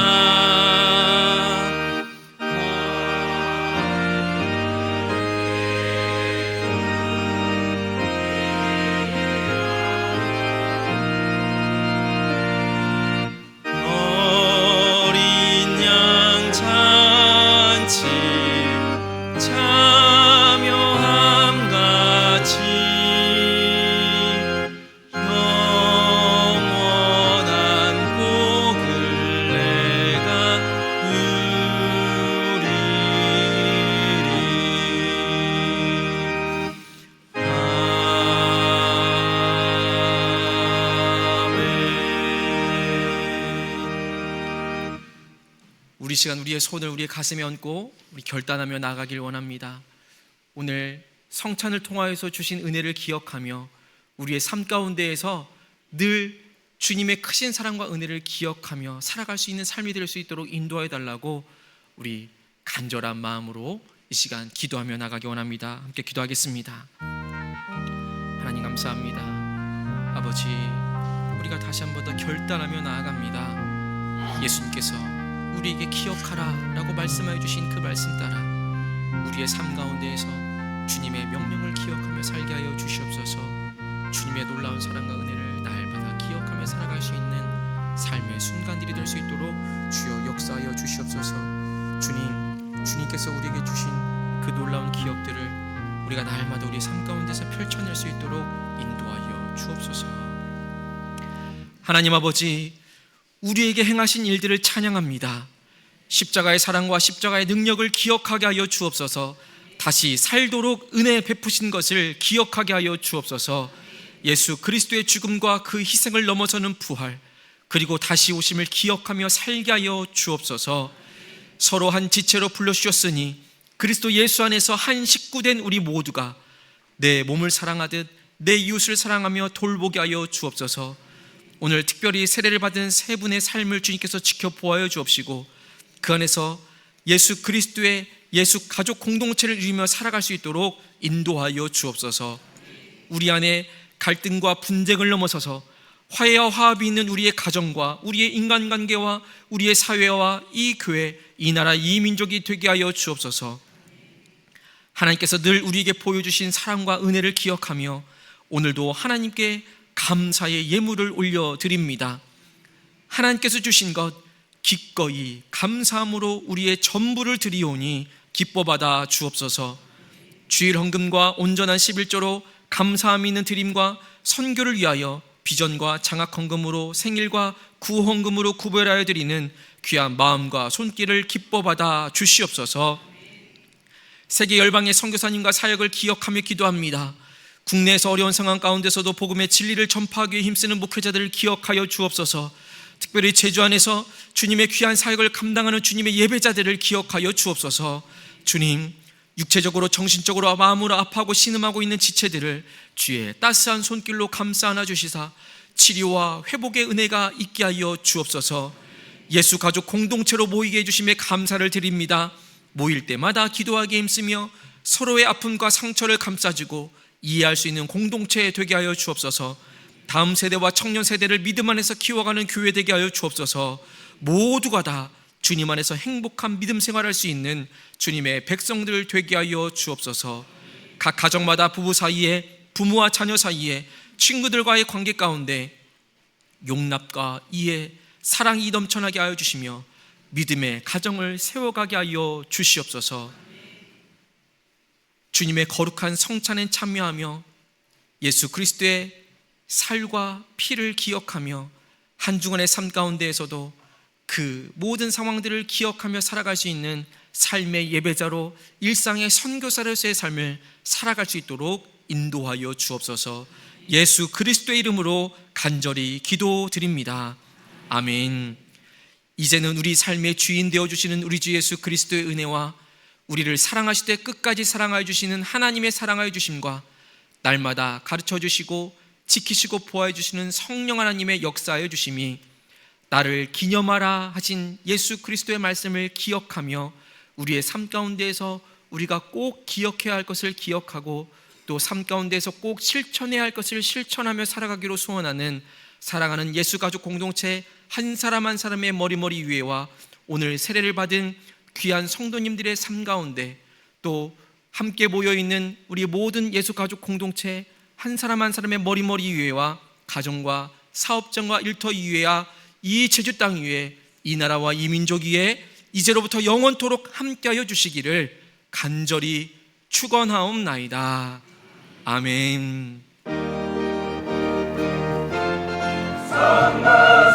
우리 시간 우리의 손을 우리의 가슴에 얹고 우리 결단하며 나아가길 원합니다. 오늘 성찬을 통하여서 주신 은혜를 기억하며 우리의 삶 가운데에서 늘 주님의 크신 사랑과 은혜를 기억하며 살아갈 수 있는 삶이 될 수 있도록 인도해 달라고 우리 간절한 마음으로 이 시간 기도하며 나가기 원합니다. 함께 기도하겠습니다. 하나님 감사합니다. 아버지, 우리가 다시 한 번 더 결단하며 나아갑니다. 예수님께서 우리에게 기억하라 라고 말씀하여 주신 그 말씀 따라 우리의 삶 가운데에서 주님의 명령을 기억하며 살게 하여 주시옵소서. 주님의 놀라운 사랑과 은혜를 날마다 기억하며 살아갈 수 있는 삶의 순간들이 될 수 있도록 주여 역사하여 주시옵소서. 주님께서 우리에게 주신 그 놀라운 기억들을 우리가 날마다 우리의 삶 가운데서 펼쳐낼 수 있도록 인도하여 주옵소서. 하나님 아버지, 우리에게 행하신 일들을 찬양합니다. 십자가의 사랑과 십자가의 능력을 기억하게 하여 주옵소서. 다시 살도록 은혜 베푸신 것을 기억하게 하여 주옵소서. 예수 그리스도의 죽음과 그 희생을 넘어서는 부활, 그리고 다시 오심을 기억하며 살게 하여 주옵소서. 서로 한 지체로 불러주셨으니 그리스도 예수 안에서 한 식구된 우리 모두가 내 몸을 사랑하듯 내 이웃을 사랑하며 돌보게 하여 주옵소서. 오늘 특별히 세례를 받은 세 분의 삶을 주님께서 지켜보아여 주옵시고 그 안에서 예수 그리스도의 예수 가족 공동체를 이루며 살아갈 수 있도록 인도하여 주옵소서. 우리 안에 갈등과 분쟁을 넘어서서 화해와 화합이 있는 우리의 가정과 우리의 인간관계와 우리의 사회와 이 교회, 이 나라, 이 민족이 되게 하여 주옵소서. 하나님께서 늘 우리에게 보여주신 사랑과 은혜를 기억하며 오늘도 하나님께 감사의 예물을 올려드립니다. 하나님께서 주신 것 기꺼이 감사함으로 우리의 전부를 드리오니 기뻐받아 주옵소서. 주일 헌금과 온전한 11조로 감사함이 있는 드림과 선교를 위하여 비전과 장학 헌금으로 생일과 구호 헌금으로 구별하여 드리는 귀한 마음과 손길을 기뻐받아 주시옵소서. 세계 열방의 선교사님과 사역을 기억하며 기도합니다. 국내에서 어려운 상황 가운데서도 복음의 진리를 전파하기 위해 힘쓰는 목회자들을 기억하여 주옵소서. 특별히 제주 안에서 주님의 귀한 사역을 감당하는 주님의 예배자들을 기억하여 주옵소서. 주님, 육체적으로 정신적으로 마음으로 아파하고 신음하고 있는 지체들을 주의 따스한 손길로 감싸 안아 주시사 치료와 회복의 은혜가 있게 하여 주옵소서. 예수 가족 공동체로 모이게 해주심에 감사를 드립니다. 모일 때마다 기도하기에 힘쓰며 서로의 아픔과 상처를 감싸주고 이해할 수 있는 공동체 되게 하여 주옵소서. 다음 세대와 청년 세대를 믿음 안에서 키워가는 교회 되게 하여 주옵소서. 모두가 다 주님 안에서 행복한 믿음 생활할 수 있는 주님의 백성들 되게 하여 주옵소서. 각 가정마다 부부 사이에, 부모와 자녀 사이에, 친구들과의 관계 가운데 용납과 이해, 사랑이 넘쳐나게 하여 주시며 믿음의 가정을 세워가게 하여 주시옵소서. 주님의 거룩한 성찬에 참여하며 예수 그리스도의 살과 피를 기억하며 한 주간의 삶 가운데에서도 그 모든 상황들을 기억하며 살아갈 수 있는 삶의 예배자로, 일상의 선교사로서의 삶을 살아갈 수 있도록 인도하여 주옵소서. 예수 그리스도의 이름으로 간절히 기도드립니다. 아멘. 이제는 우리 삶의 주인 되어주시는 우리 주 예수 그리스도의 은혜와 우리를 사랑하실 때 끝까지 사랑하여 주시는 하나님의 사랑하여 주심과 날마다 가르쳐 주시고 지키시고 보호해 주시는 성령 하나님의 역사하여 주심이 나를 기념하라 하신 예수 그리스도의 말씀을 기억하며 우리의 삶 가운데에서 우리가 꼭 기억해야 할 것을 기억하고 또 삶 가운데에서 꼭 실천해야 할 것을 실천하며 살아가기로 소원하는 사랑하는 예수 가족 공동체 한 사람 한 사람의 머리머리 위에와 오늘 세례를 받은 귀한 성도님들의 삶 가운데 또 함께 모여있는 우리 모든 예수 가족 공동체 한 사람 한 사람의 머리머리 위에와 가정과 사업장과 일터 위에와 이 제주 땅 위에 이 나라와 이 민족 위에 이제로부터 영원토록 함께하여 주시기를 간절히 축원하옵나이다. 아멘. 성모